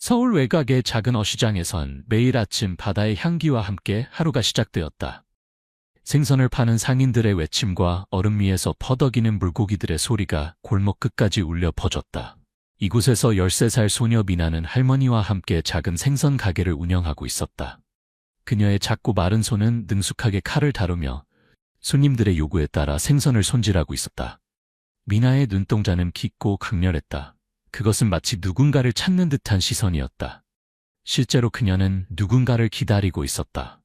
서울 외곽의 작은 어시장에선 매일 아침 바다의 향기와 함께 하루가 시작되었다. 생선을 파는 상인들의 외침과 얼음 위에서 퍼덕이는 물고기들의 소리가 골목 끝까지 울려 퍼졌다. 이곳에서 13살 소녀 미나는 할머니와 함께 작은 생선 가게를 운영하고 있었다. 그녀의 작고 마른 손은 능숙하게 칼을 다루며 손님들의 요구에 따라 생선을 손질하고 있었다. 미나의 눈동자는 깊고 강렬했다. 그것은 마치 누군가를 찾는 듯한 시선이었다. 실제로 그녀는 누군가를 기다리고 있었다.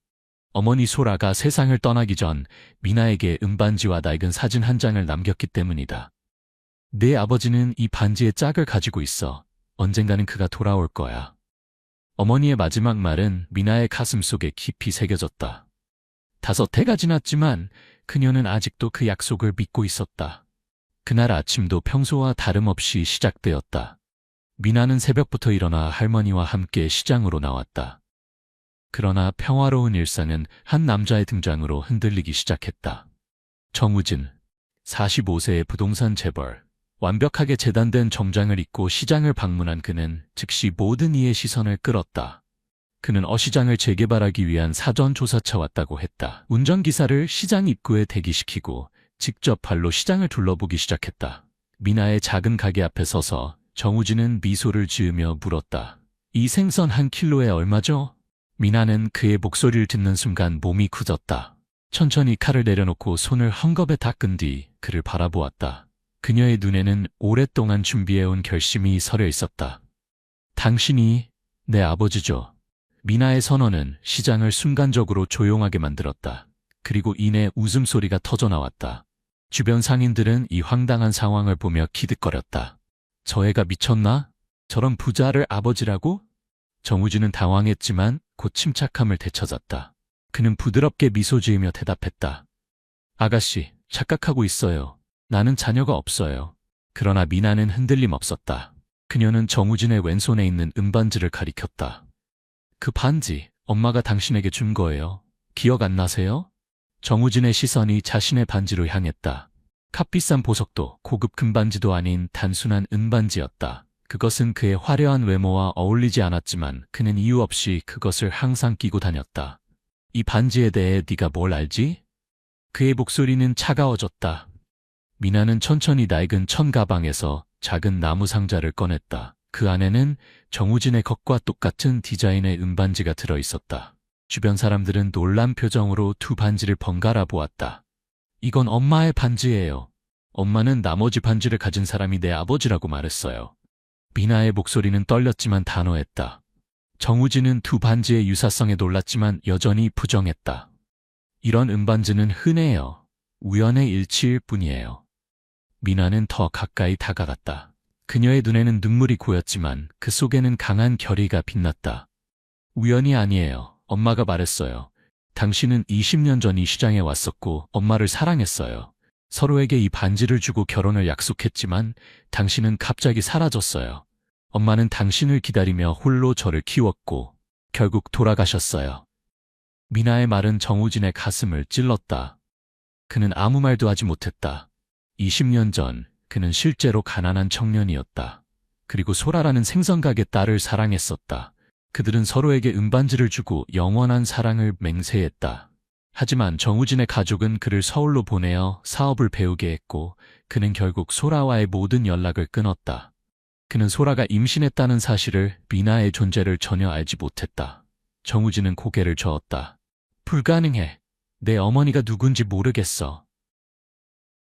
어머니 소라가 세상을 떠나기 전 미나에게 은반지와 낡은 사진 한 장을 남겼기 때문이다. 내 아버지는 이 반지의 짝을 가지고 있어. 언젠가는 그가 돌아올 거야. 어머니의 마지막 말은 미나의 가슴 속에 깊이 새겨졌다. 5해가 지났지만 그녀는 아직도 그 약속을 믿고 있었다. 그날 아침도 평소와 다름없이 시작되었다. 미나는 새벽부터 일어나 할머니와 함께 시장으로 나왔다. 그러나 평화로운 일상은 한 남자의 등장으로 흔들리기 시작했다. 정우진, 45세의 부동산 재벌. 완벽하게 재단된 정장을 입고 시장을 방문한 그는 즉시 모든 이의 시선을 끌었다. 그는 어시장을 재개발하기 위한 사전조사차 왔다고 했다. 운전기사를 시장 입구에 대기시키고 직접 발로 시장을 둘러보기 시작했다. 미나의 작은 가게 앞에 서서 정우진은 미소를 지으며 물었다. 이 생선 1킬로에 얼마죠? 미나는 그의 목소리를 듣는 순간 몸이 굳었다. 천천히 칼을 내려놓고 손을 헝겊에 닦은 뒤 그를 바라보았다. 그녀의 눈에는 오랫동안 준비해온 결심이 서려 있었다. 당신이 내 아버지죠. 미나의 선언은 시장을 순간적으로 조용하게 만들었다. 그리고 이내 웃음소리가 터져나왔다. 주변 상인들은 이 황당한 상황을 보며 기득거렸다. 저 애가 미쳤나? 저런 부자를 아버지라고? 정우진은 당황했지만 곧 침착함을 되찾았다. 그는 부드럽게 미소 지으며 대답했다. 아가씨, 착각하고 있어요. 나는 자녀가 없어요. 그러나 미나는 흔들림 없었다. 그녀는 정우진의 왼손에 있는 은반지를 가리켰다. 그 반지, 엄마가 당신에게 준 거예요. 기억 안 나세요? 정우진의 시선이 자신의 반지로 향했다. 값비싼 보석도 고급 금반지도 아닌 단순한 은반지였다. 그것은 그의 화려한 외모와 어울리지 않았지만 그는 이유 없이 그것을 항상 끼고 다녔다. 이 반지에 대해 네가 뭘 알지? 그의 목소리는 차가워졌다. 미나는 천천히 낡은 천 가방에서 작은 나무 상자를 꺼냈다. 그 안에는 정우진의 것과 똑같은 디자인의 은반지가 들어있었다. 주변 사람들은 놀란 표정으로 두 반지를 번갈아 보았다. 이건 엄마의 반지예요. 엄마는 나머지 반지를 가진 사람이 내 아버지라고 말했어요. 미나의 목소리는 떨렸지만 단호했다. 정우진은 두 반지의 유사성에 놀랐지만 여전히 부정했다. 이런 은반지는 흔해요. 우연의 일치일 뿐이에요. 미나는 더 가까이 다가갔다. 그녀의 눈에는 눈물이 고였지만 그 속에는 강한 결의가 빛났다. 우연이 아니에요. 엄마가 말했어요. 당신은 20년 전 이 시장에 왔었고 엄마를 사랑했어요. 서로에게 이 반지를 주고 결혼을 약속했지만 당신은 갑자기 사라졌어요. 엄마는 당신을 기다리며 홀로 저를 키웠고 결국 돌아가셨어요. 미나의 말은 정우진의 가슴을 찔렀다. 그는 아무 말도 하지 못했다. 20년 전 그는 실제로 가난한 청년이었다. 그리고 소라라는 생선가게 딸을 사랑했었다. 그들은 서로에게 은반지를 주고 영원한 사랑을 맹세했다. 하지만 정우진의 가족은 그를 서울로 보내어 사업을 배우게 했고 그는 결국 소라와의 모든 연락을 끊었다. 그는 소라가 임신했다는 사실을 미나의 존재를 전혀 알지 못했다. 정우진은 고개를 저었다. 불가능해. 내 어머니가 누군지 모르겠어.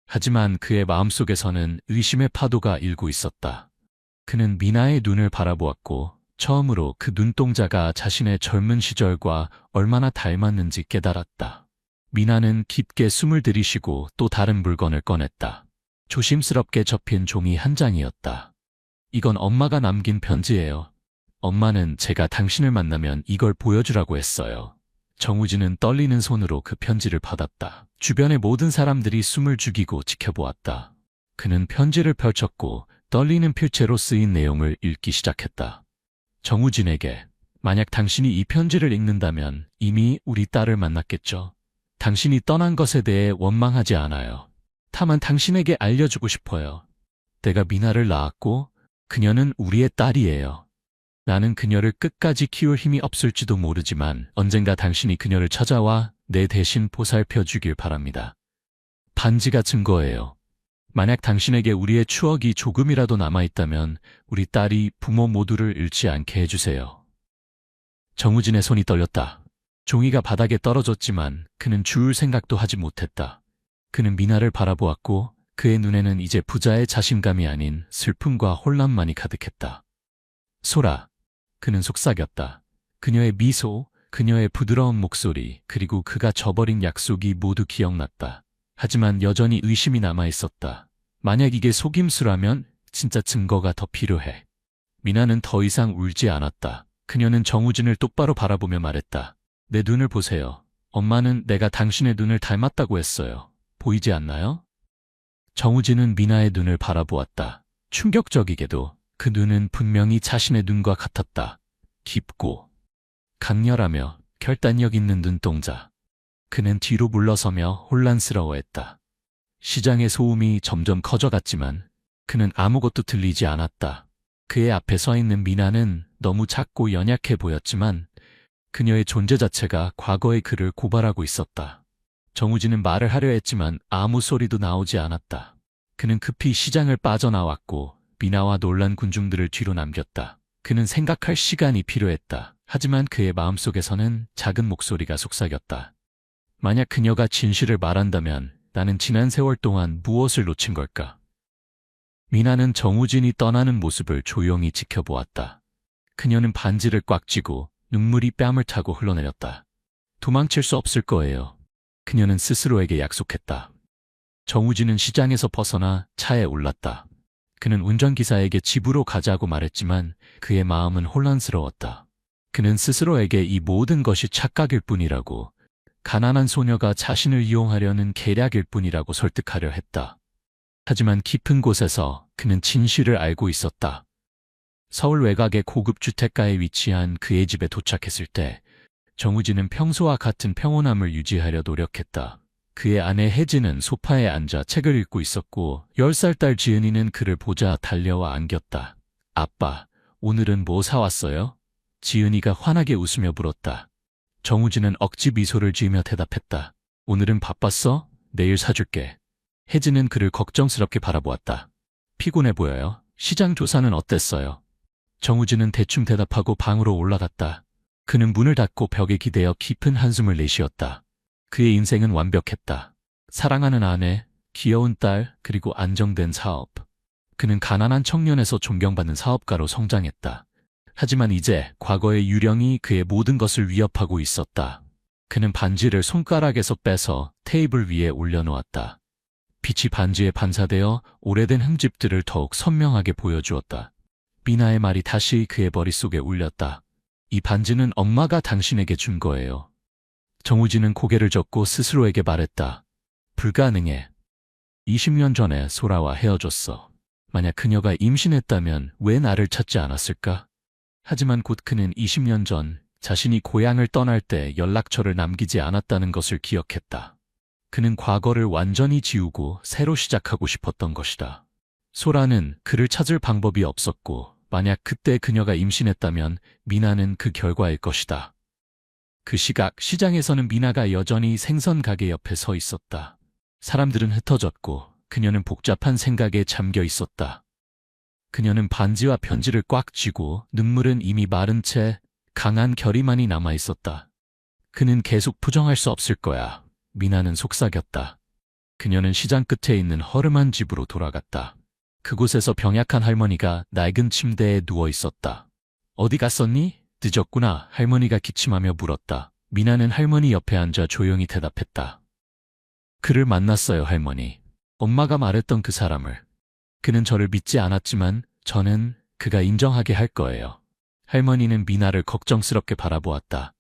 하지만 그의 마음속에서는 의심의 파도가 일고 있었다. 그는 미나의 눈을 바라보았고 처음으로 그 눈동자가 자신의 젊은 시절과 얼마나 닮았는지 깨달았다. 미나는 깊게 숨을 들이쉬고 또 다른 물건을 꺼냈다. 조심스럽게 접힌 종이 한 장이었다. 이건 엄마가 남긴 편지예요. 엄마는 제가 당신을 만나면 이걸 보여주라고 했어요. 정우진은 떨리는 손으로 그 편지를 받았다. 주변의 모든 사람들이 숨을 죽이고 지켜보았다. 그는 편지를 펼쳤고 떨리는 필체로 쓰인 내용을 읽기 시작했다. 정우진에게, 만약 당신이 이 편지를 읽는다면 이미 우리 딸을 만났겠죠. 당신이 떠난 것에 대해 원망하지 않아요. 다만 당신에게 알려주고 싶어요. 내가 미나를 낳았고 그녀는 우리의 딸이에요. 나는 그녀를 끝까지 키울 힘이 없을지도 모르지만 언젠가 당신이 그녀를 찾아와 내 대신 보살펴 주길 바랍니다. 반지가 증거예요. 만약 당신에게 우리의 추억이 조금이라도 남아있다면 우리 딸이 부모 모두를 잃지 않게 해주세요. 정우진의 손이 떨렸다. 종이가 바닥에 떨어졌지만 그는 주울 생각도 하지 못했다. 그는 미나를 바라보았고 그의 눈에는 이제 부자의 자신감이 아닌 슬픔과 혼란만이 가득했다. 소라. 그는 속삭였다. 그녀의 미소, 그녀의 부드러운 목소리, 그리고 그가 저버린 약속이 모두 기억났다. 하지만 여전히 의심이 남아있었다. 만약 이게 속임수라면 진짜 증거가 더 필요해. 미나는 더 이상 울지 않았다. 그녀는 정우진을 똑바로 바라보며 말했다. 내 눈을 보세요. 엄마는 내가 당신의 눈을 닮았다고 했어요. 보이지 않나요? 정우진은 미나의 눈을 바라보았다. 충격적이게도 그 눈은 분명히 자신의 눈과 같았다. 깊고 강렬하며 결단력 있는 눈동자. 그는 뒤로 물러서며 혼란스러워했다. 시장의 소음이 점점 커져갔지만 그는 아무것도 들리지 않았다. 그의 앞에 서 있는 미나는 너무 작고 연약해 보였지만 그녀의 존재 자체가 과거의 그를 고발하고 있었다. 정우진은 말을 하려 했지만 아무 소리도 나오지 않았다. 그는 급히 시장을 빠져나왔고 미나와 놀란 군중들을 뒤로 남겼다. 그는 생각할 시간이 필요했다. 하지만 그의 마음속에서는 작은 목소리가 속삭였다. 만약 그녀가 진실을 말한다면 나는 지난 세월 동안 무엇을 놓친 걸까? 미나는 정우진이 떠나는 모습을 조용히 지켜보았다. 그녀는 반지를 꽉 쥐고 눈물이 뺨을 타고 흘러내렸다. 도망칠 수 없을 거예요. 그녀는 스스로에게 약속했다. 정우진은 시장에서 벗어나 차에 올랐다. 그는 운전기사에게 집으로 가자고 말했지만 그의 마음은 혼란스러웠다. 그는 스스로에게 이 모든 것이 착각일 뿐이라고, 가난한 소녀가 자신을 이용하려는 계략일 뿐이라고 설득하려 했다. 하지만 깊은 곳에서 그는 진실을 알고 있었다. 서울 외곽의 고급 주택가에 위치한 그의 집에 도착했을 때 정우진은 평소와 같은 평온함을 유지하려 노력했다. 그의 아내 혜진은 소파에 앉아 책을 읽고 있었고 10살 딸 지은이는 그를 보자 달려와 안겼다. 아빠, 오늘은 뭐 사왔어요? 지은이가 환하게 웃으며 물었다. 정우진은 억지 미소를 지으며 대답했다. 오늘은 바빴어? 내일 사줄게. 혜진은 그를 걱정스럽게 바라보았다. 피곤해 보여요. 시장 조사는 어땠어요? 정우진은 대충 대답하고 방으로 올라갔다. 그는 문을 닫고 벽에 기대어 깊은 한숨을 내쉬었다. 그의 인생은 완벽했다. 사랑하는 아내, 귀여운 딸, 그리고 안정된 사업. 그는 가난한 청년에서 존경받는 사업가로 성장했다. 하지만 이제 과거의 유령이 그의 모든 것을 위협하고 있었다. 그는 반지를 손가락에서 빼서 테이블 위에 올려놓았다. 빛이 반지에 반사되어 오래된 흠집들을 더욱 선명하게 보여주었다. 미나의 말이 다시 그의 머릿속에 울렸다. 이 반지는 엄마가 당신에게 준 거예요. 정우진은 고개를 젓고 스스로에게 말했다. 불가능해. 20년 전에 소라와 헤어졌어. 만약 그녀가 임신했다면 왜 나를 찾지 않았을까? 하지만 곧 그는 20년 전 자신이 고향을 떠날 때 연락처를 남기지 않았다는 것을 기억했다. 그는 과거를 완전히 지우고 새로 시작하고 싶었던 것이다. 소라는 그를 찾을 방법이 없었고 만약 그때 그녀가 임신했다면 미나는 그 결과일 것이다. 그 시각 시장에서는 미나가 여전히 생선 가게 옆에 서 있었다. 사람들은 흩어졌고 그녀는 복잡한 생각에 잠겨 있었다. 그녀는 반지와 편지를 꽉 쥐고 눈물은 이미 마른 채 강한 결의만이 남아 있었다. 그는 계속 부정할 수 없을 거야. 미나는 속삭였다. 그녀는 시장 끝에 있는 허름한 집으로 돌아갔다. 그곳에서 병약한 할머니가 낡은 침대에 누워 있었다. 어디 갔었니? 늦었구나. 할머니가 기침하며 물었다. 미나는 할머니 옆에 앉아 조용히 대답했다. 그를 만났어요, 할머니. 엄마가 말했던 그 사람을. 그는 저를 믿지 않았지만 저는 그가 인정하게 할 거예요. 할머니는 미나를 걱정스럽게 바라보았다.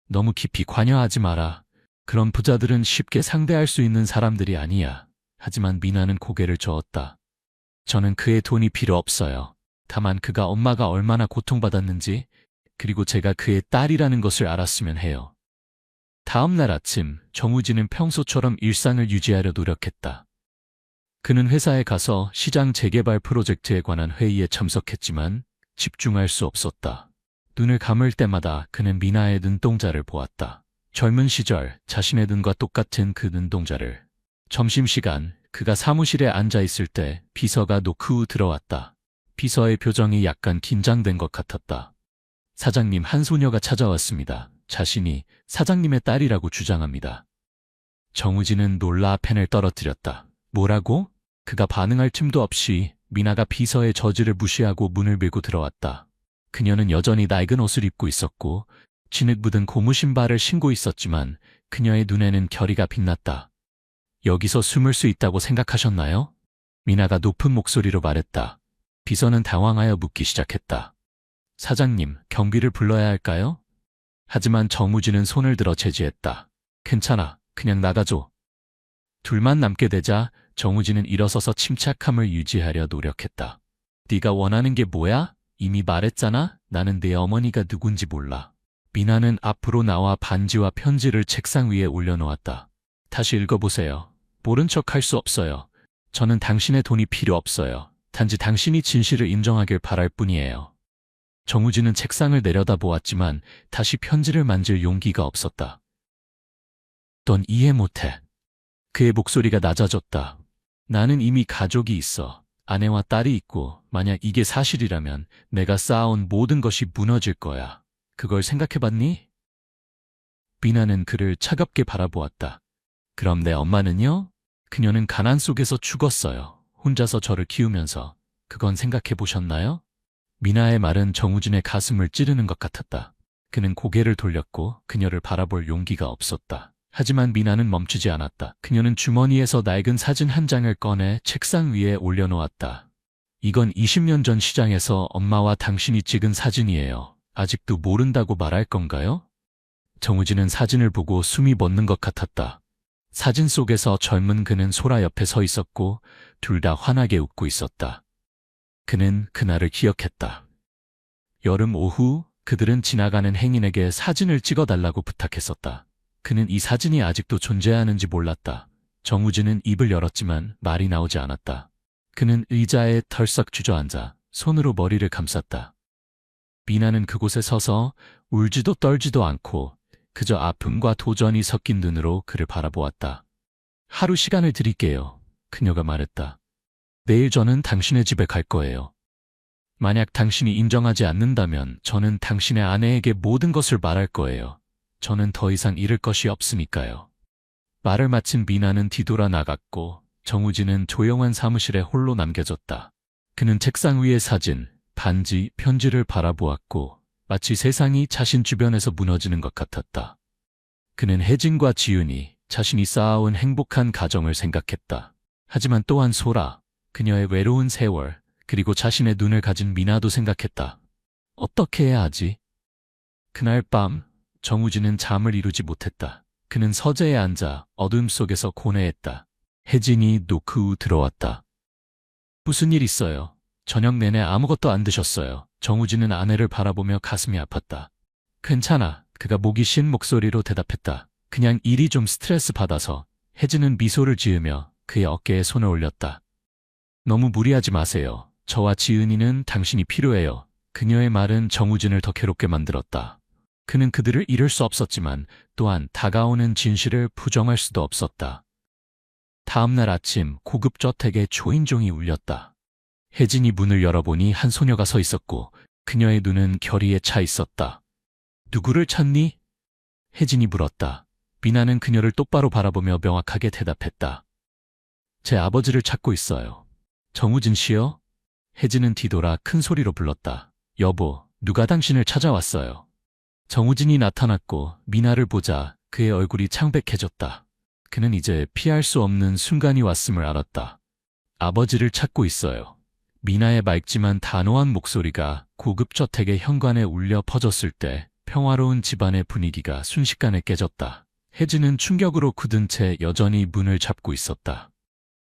너무 깊이 관여하지 마라. 그런 부자들은 쉽게 상대할 수 있는 사람들이 아니야. 하지만 미나는 고개를 저었다. 저는 그의 돈이 필요 없어요. 다만 그가 엄마가 얼마나 고통받았는지 그리고 제가 그의 딸이라는 것을 알았으면 해요. 다음 날 아침 정우진은 평소처럼 일상을 유지하려 노력했다. 그는 회사에 가서 시장 재개발 프로젝트에 관한 회의에 참석했지만 집중할 수 없었다. 눈을 감을 때마다 그는 미나의 눈동자를 보았다. 젊은 시절 자신의 눈과 똑같은 그 눈동자를. 점심시간 그가 사무실에 앉아 있을 때 비서가 노크 후 들어왔다. 비서의 표정이 약간 긴장된 것 같았다. 사장님, 한 소녀가 찾아왔습니다. 자신이 사장님의 딸이라고 주장합니다. 정우진은 놀라 펜을 떨어뜨렸다. 뭐라고? 그가 반응할 틈도 없이 미나가 비서의 저지를 무시하고 문을 밀고 들어왔다. 그녀는 여전히 낡은 옷을 입고 있었고 진흙 묻은 고무 신발을 신고 있었지만 그녀의 눈에는 결의가 빛났다. 여기서 숨을 수 있다고 생각하셨나요? 미나가 높은 목소리로 말했다. 비서는 당황하여 묻기 시작했다. 사장님, 경비를 불러야 할까요? 하지만 정우진은 손을 들어 제지했다. 괜찮아, 그냥 나가줘. 둘만 남게 되자 정우진은 일어서서 침착함을 유지하려 노력했다. 네가 원하는 게 뭐야? 이미 말했잖아. 나는 내 어머니가 누군지 몰라. 미나는 앞으로 나와 반지와 편지를 책상 위에 올려놓았다. 다시 읽어보세요. 모른 척 할 수 없어요. 저는 당신의 돈이 필요 없어요. 단지 당신이 진실을 인정하길 바랄 뿐이에요. 정우진은 책상을 내려다보았지만 다시 편지를 만질 용기가 없었다. 넌 이해 못해. 그의 목소리가 낮아졌다. 나는 이미 가족이 있어. 아내와 딸이 있고 만약 이게 사실이라면 내가 쌓아온 모든 것이 무너질 거야. 그걸 생각해봤니? 미나는 그를 차갑게 바라보았다. 그럼 내 엄마는요? 그녀는 가난 속에서 죽었어요. 혼자서 저를 키우면서. 그건 생각해보셨나요? 미나의 말은 정우진의 가슴을 찌르는 것 같았다. 그는 고개를 돌렸고 그녀를 바라볼 용기가 없었다. 하지만 미나는 멈추지 않았다. 그녀는 주머니에서 낡은 사진 한 장을 꺼내 책상 위에 올려놓았다. 이건 20년 전 시장에서 엄마와 당신이 찍은 사진이에요. 아직도 모른다고 말할 건가요? 정우진은 사진을 보고 숨이 멎는 것 같았다. 사진 속에서 젊은 그는 소라 옆에 서 있었고 둘 다 환하게 웃고 있었다. 그는 그날을 기억했다. 여름 오후 그들은 지나가는 행인에게 사진을 찍어달라고 부탁했었다. 그는 이 사진이 아직도 존재하는지 몰랐다. 정우진은 입을 열었지만 말이 나오지 않았다. 그는 의자에 털썩 주저앉아 손으로 머리를 감쌌다. 미나는 그곳에 서서 울지도 떨지도 않고 그저 아픔과 도전이 섞인 눈으로 그를 바라보았다. 하루 시간을 드릴게요. 그녀가 말했다. 내일 저는 당신의 집에 갈 거예요. 만약 당신이 인정하지 않는다면 저는 당신의 아내에게 모든 것을 말할 거예요. 저는 더 이상 잃을 것이 없으니까요. 말을 마친 미나는 뒤돌아 나갔고 정우진은 조용한 사무실에 홀로 남겨졌다. 그는 책상 위의 사진, 반지, 편지를 바라보았고 마치 세상이 자신 주변에서 무너지는 것 같았다. 그는 혜진과 지은이 자신이 쌓아온 행복한 가정을 생각했다. 하지만 또한 소라, 그녀의 외로운 세월, 그리고 자신의 눈을 가진 미나도 생각했다. 어떻게 해야 하지? 그날 밤 정우진은 잠을 이루지 못했다. 그는 서재에 앉아 어둠 속에서 고뇌했다. 혜진이 노크 후 들어왔다. 무슨 일 있어요? 저녁 내내 아무것도 안 드셨어요. 정우진은 아내를 바라보며 가슴이 아팠다. 괜찮아. 그가 목이 쉰 목소리로 대답했다. 그냥 일이 좀 스트레스 받아서. 혜진은 미소를 지으며 그의 어깨에 손을 올렸다. 너무 무리하지 마세요. 저와 지은이는 당신이 필요해요. 그녀의 말은 정우진을 더 괴롭게 만들었다. 그는 그들을 잃을 수 없었지만 또한 다가오는 진실을 부정할 수도 없었다. 다음 날 아침 고급 저택의 초인종이 울렸다. 혜진이 문을 열어보니 한 소녀가 서 있었고 그녀의 눈은 결의에 차 있었다. 누구를 찾니? 혜진이 물었다. 미나는 그녀를 똑바로 바라보며 명확하게 대답했다. 제 아버지를 찾고 있어요. 정우진 씨요? 혜진은 뒤돌아 큰 소리로 불렀다. 여보, 누가 당신을 찾아왔어요? 정우진이 나타났고 미나를 보자 그의 얼굴이 창백해졌다. 그는 이제 피할 수 없는 순간이 왔음을 알았다. 아버지를 찾고 있어요. 미나의 맑지만 단호한 목소리가 고급 저택의 현관에 울려 퍼졌을 때 평화로운 집안의 분위기가 순식간에 깨졌다. 혜진은 충격으로 굳은 채 여전히 문을 잡고 있었다.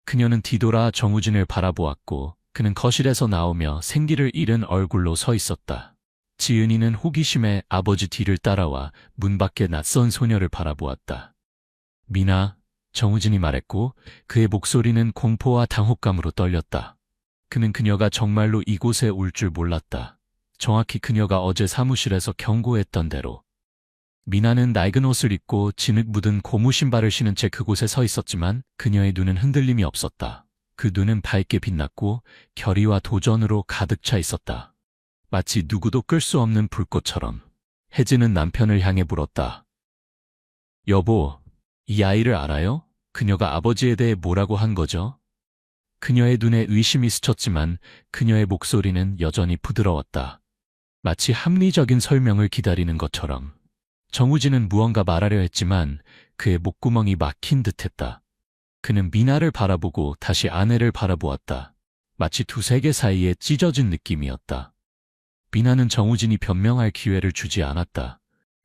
그녀는 뒤돌아 정우진을 바라보았고 그는 거실에서 나오며 생기를 잃은 얼굴로 서 있었다. 지은이는 호기심에 아버지 뒤를 따라와 문 밖에 낯선 소녀를 바라보았다. 미나, 정우진이 말했고 그의 목소리는 공포와 당혹감으로 떨렸다. 그는 그녀가 정말로 이곳에 올 줄 몰랐다. 정확히 그녀가 어제 사무실에서 경고했던 대로. 미나는 낡은 옷을 입고 진흙 묻은 고무 신발을 신은 채 그곳에 서 있었지만 그녀의 눈은 흔들림이 없었다. 그 눈은 밝게 빛났고 결의와 도전으로 가득 차 있었다. 마치 누구도 끌 수 없는 불꽃처럼. 혜진은 남편을 향해 물었다. 여보, 이 아이를 알아요? 그녀가 아버지에 대해 뭐라고 한 거죠? 그녀의 눈에 의심이 스쳤지만 그녀의 목소리는 여전히 부드러웠다. 마치 합리적인 설명을 기다리는 것처럼. 정우진은 무언가 말하려 했지만 그의 목구멍이 막힌 듯했다. 그는 미나를 바라보고 다시 아내를 바라보았다. 마치 두 세계 사이에 찢어진 느낌이었다. 미나는 정우진이 변명할 기회를 주지 않았다.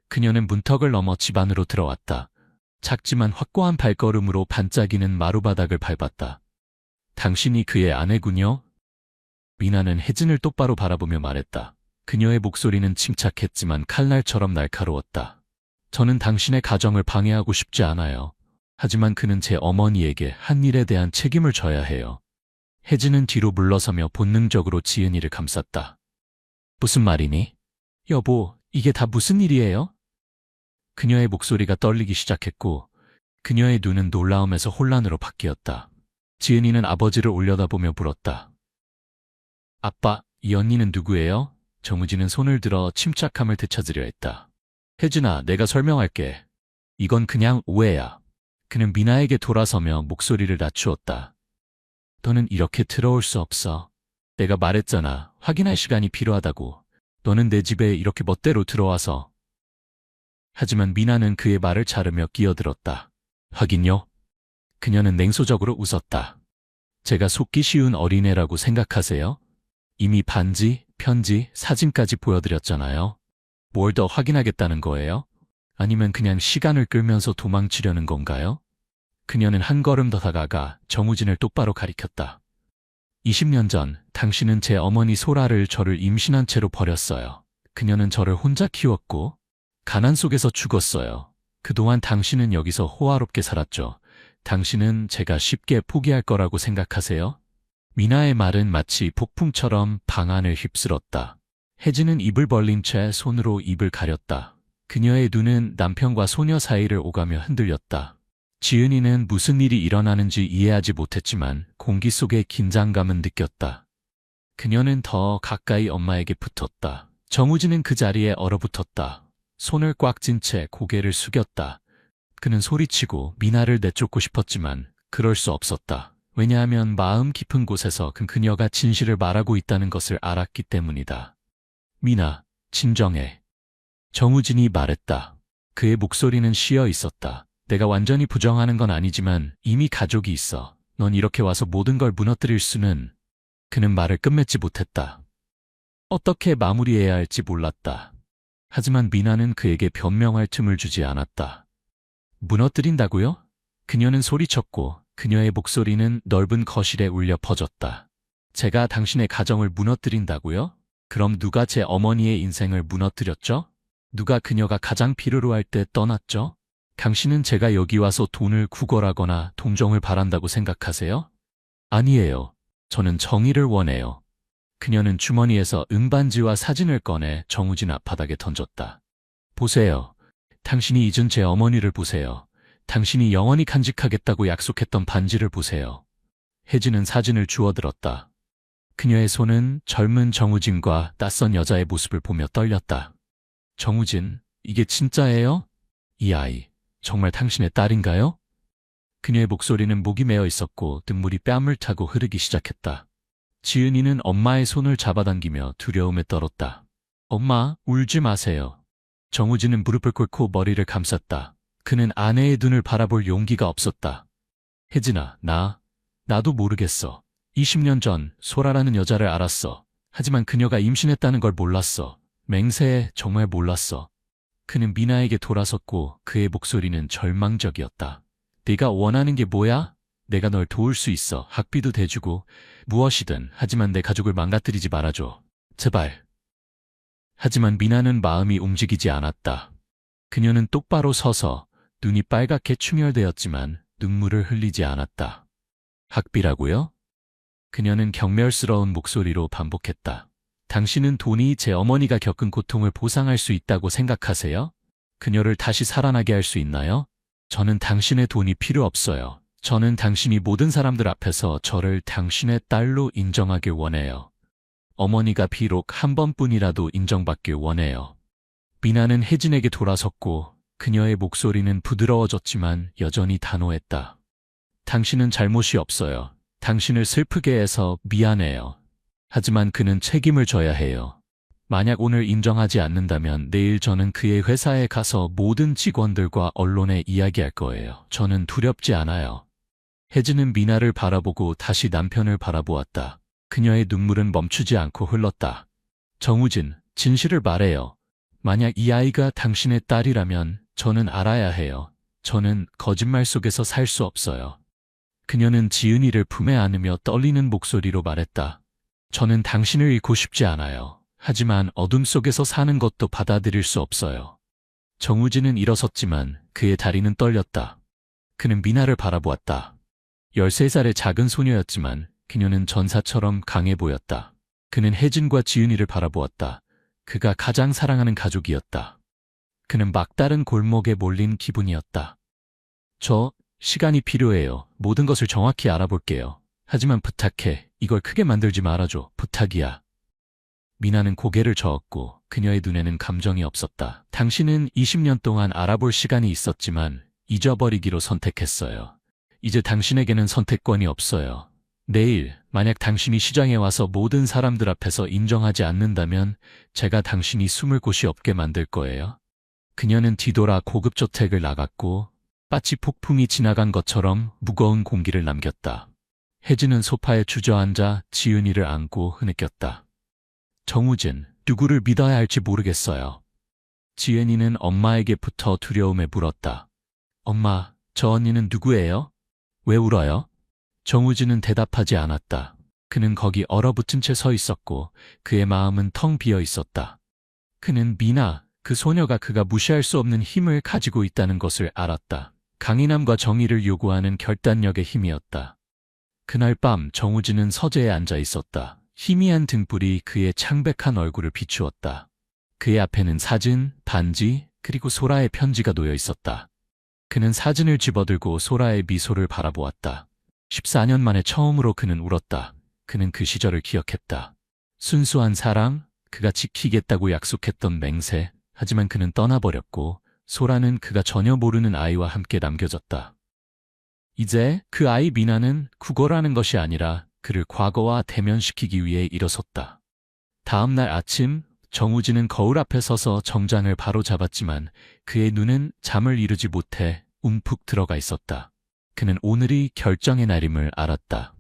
그녀는 문턱을 넘어 집 안으로 들어왔다. 작지만 확고한 발걸음으로 반짝이는 마루바닥을 밟았다. 당신이 그의 아내군요? 미나는 혜진을 똑바로 바라보며 말했다. 그녀의 목소리는 침착했지만 칼날처럼 날카로웠다. 저는 당신의 가정을 방해하고 싶지 않아요. 하지만 그는 제 어머니에게 한 일에 대한 책임을 져야 해요. 혜진은 뒤로 물러서며 본능적으로 지은이를 감쌌다. 무슨 말이니? 여보, 이게 다 무슨 일이에요? 그녀의 목소리가 떨리기 시작했고 그녀의 눈은 놀라움에서 혼란으로 바뀌었다. 지은이는 아버지를 올려다보며 물었다. 아빠, 이 언니는 누구예요? 정우진은 손을 들어 침착함을 되찾으려 했다. 혜진아, 내가 설명할게. 이건 그냥 오해야. 그는 미나에게 돌아서며 목소리를 낮추었다. 너는 이렇게 들어올 수 없어. 내가 말했잖아. 확인할 시간이 필요하다고. 너는 내 집에 이렇게 멋대로 들어와서. 하지만 미나는 그의 말을 자르며 끼어들었다. 확인요? 그녀는 냉소적으로 웃었다. 제가 속기 쉬운 어린애라고 생각하세요? 이미 반지, 편지, 사진까지 보여드렸잖아요. 뭘 더 확인하겠다는 거예요? 아니면 그냥 시간을 끌면서 도망치려는 건가요? 그녀는 한 걸음 더 다가가 정우진을 똑바로 가리켰다. 20년 전 당신은 제 어머니 소라를 저를 임신한 채로 버렸어요. 그녀는 저를 혼자 키웠고 가난 속에서 죽었어요. 그동안 당신은 여기서 호화롭게 살았죠. 당신은 제가 쉽게 포기할 거라고 생각하세요? 미나의 말은 마치 폭풍처럼 방 안을 휩쓸었다. 혜진은 입을 벌린 채 손으로 입을 가렸다. 그녀의 눈은 남편과 소녀 사이를 오가며 흔들렸다. 지은이는 무슨 일이 일어나는지 이해하지 못했지만 공기 속의 긴장감은 느꼈다. 그녀는 더 가까이 엄마에게 붙었다. 정우진은 그 자리에 얼어붙었다. 손을 꽉 쥔 채 고개를 숙였다. 그는 소리치고 미나를 내쫓고 싶었지만 그럴 수 없었다. 왜냐하면 마음 깊은 곳에서 그녀가 진실을 말하고 있다는 것을 알았기 때문이다. 미나, 진정해. 정우진이 말했다. 그의 목소리는 쉬어 있었다. 내가 완전히 부정하는 건 아니지만 이미 가족이 있어. 넌 이렇게 와서 모든 걸 무너뜨릴 수는... 그는 말을 끝맺지 못했다. 어떻게 마무리해야 할지 몰랐다. 하지만 미나는 그에게 변명할 틈을 주지 않았다. 무너뜨린다고요? 그녀는 소리쳤고 그녀의 목소리는 넓은 거실에 울려 퍼졌다. 제가 당신의 가정을 무너뜨린다고요? 그럼 누가 제 어머니의 인생을 무너뜨렸죠? 누가 그녀가 가장 필요로 할 때 떠났죠? 당신은 제가 여기 와서 돈을 구걸하거나 동정을 바란다고 생각하세요? 아니에요. 저는 정의를 원해요. 그녀는 주머니에서 은반지와 사진을 꺼내 정우진 앞바닥에 던졌다. 보세요. 당신이 잊은 제 어머니를 보세요. 당신이 영원히 간직하겠다고 약속했던 반지를 보세요. 혜진은 사진을 주워들었다. 그녀의 손은 젊은 정우진과 낯선 여자의 모습을 보며 떨렸다. 정우진, 이게 진짜예요? 이 아이, 정말 당신의 딸인가요? 그녀의 목소리는 목이 메어 있었고 눈물이 뺨을 타고 흐르기 시작했다. 지은이는 엄마의 손을 잡아당기며 두려움에 떨었다. 엄마, 울지 마세요. 정우진은 무릎을 꿇고 머리를 감쌌다. 그는 아내의 눈을 바라볼 용기가 없었다. 혜진아, 나도 모르겠어. 20년 전 소라라는 여자를 알았어. 하지만 그녀가 임신했다는 걸 몰랐어. 맹세해, 정말 몰랐어. 그는 미나에게 돌아섰고 그의 목소리는 절망적이었다. 네가 원하는 게 뭐야? 내가 널 도울 수 있어. 학비도 대주고 무엇이든. 하지만 내 가족을 망가뜨리지 말아줘. 제발. 하지만 미나는 마음이 움직이지 않았다. 그녀는 똑바로 서서 눈이 빨갛게 충혈되었지만 눈물을 흘리지 않았다. 학비라고요? 그녀는 경멸스러운 목소리로 반복했다. 당신은 돈이 제 어머니가 겪은 고통을 보상할 수 있다고 생각하세요? 그녀를 다시 살아나게 할 수 있나요? 저는 당신의 돈이 필요 없어요. 저는 당신이 모든 사람들 앞에서 저를 당신의 딸로 인정하길 원해요. 어머니가 비록 한 번뿐이라도 인정받길 원해요. 미나는 혜진에게 돌아섰고 그녀의 목소리는 부드러워졌지만 여전히 단호했다. 당신은 잘못이 없어요. 당신을 슬프게 해서 미안해요. 하지만 그는 책임을 져야 해요. 만약 오늘 인정하지 않는다면 내일 저는 그의 회사에 가서 모든 직원들과 언론에 이야기할 거예요. 저는 두렵지 않아요. 혜진은 미나를 바라보고 다시 남편을 바라보았다. 그녀의 눈물은 멈추지 않고 흘렀다. 정우진, 진실을 말해요. 만약 이 아이가 당신의 딸이라면 저는 알아야 해요. 저는 거짓말 속에서 살 수 없어요. 그녀는 지은이를 품에 안으며 떨리는 목소리로 말했다. 저는 당신을 잃고 싶지 않아요. 하지만 어둠 속에서 사는 것도 받아들일 수 없어요. 정우진은 일어섰지만 그의 다리는 떨렸다. 그는 미나를 바라보았다. 13살의 작은 소녀였지만 그녀는 전사처럼 강해 보였다. 그는 혜진과 지은이를 바라보았다. 그가 가장 사랑하는 가족이었다. 그는 막다른 골목에 몰린 기분이었다. 시간이 필요해요. 모든 것을 정확히 알아볼게요. 하지만 부탁해. 이걸 크게 만들지 말아줘. 부탁이야. 미나는 고개를 저었고 그녀의 눈에는 감정이 없었다. 당신은 20년 동안 알아볼 시간이 있었지만 잊어버리기로 선택했어요. 이제 당신에게는 선택권이 없어요. 내일 만약 당신이 시장에 와서 모든 사람들 앞에서 인정하지 않는다면 제가 당신이 숨을 곳이 없게 만들 거예요. 그녀는 뒤돌아 고급 저택을 나갔고 마치 폭풍이 지나간 것처럼 무거운 공기를 남겼다. 혜진은 소파에 주저앉아 지은이를 안고 흐느꼈다. 정우진, 누구를 믿어야 할지 모르겠어요. 지은이는 엄마에게부터 두려움에 물었다. 엄마, 저 언니는 누구예요? 왜 울어요? 정우진은 대답하지 않았다. 그는 거기 얼어붙은 채 서 있었고 그의 마음은 텅 비어 있었다. 그는 미나, 그 소녀가 그가 무시할 수 없는 힘을 가지고 있다는 것을 알았다. 강인함과 정의를 요구하는 결단력의 힘이었다. 그날 밤 정우진은 서재에 앉아 있었다. 희미한 등불이 그의 창백한 얼굴을 비추었다. 그의 앞에는 사진, 반지, 그리고 소라의 편지가 놓여 있었다. 그는 사진을 집어들고 소라의 미소를 바라보았다. 14년 만에 처음으로 그는 울었다. 그는 그 시절을 기억했다. 순수한 사랑, 그가 지키겠다고 약속했던 맹세, 하지만 그는 떠나버렸고 소라는 그가 전혀 모르는 아이와 함께 남겨졌다. 이제 그 아이 미나는 국어라는 것이 아니라 그를 과거와 대면시키기 위해 일어섰다. 다음 날 아침 정우진은 거울 앞에 서서 정장을 바로 잡았지만 그의 눈은 잠을 이루지 못해 움푹 들어가 있었다. 그는 오늘이 결정의 날임을 알았다.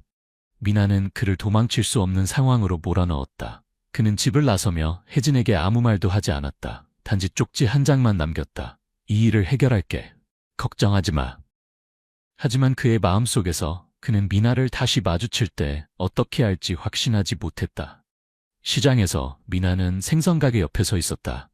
미나는 그를 도망칠 수 없는 상황으로 몰아넣었다. 그는 집을 나서며 혜진에게 아무 말도 하지 않았다. 단지 쪽지 한 장만 남겼다. 이 일을 해결할게. 걱정하지 마. 하지만 그의 마음속에서 그는 미나를 다시 마주칠 때 어떻게 할지 확신하지 못했다. 시장에서 미나는 생선가게 옆에 서 있었다.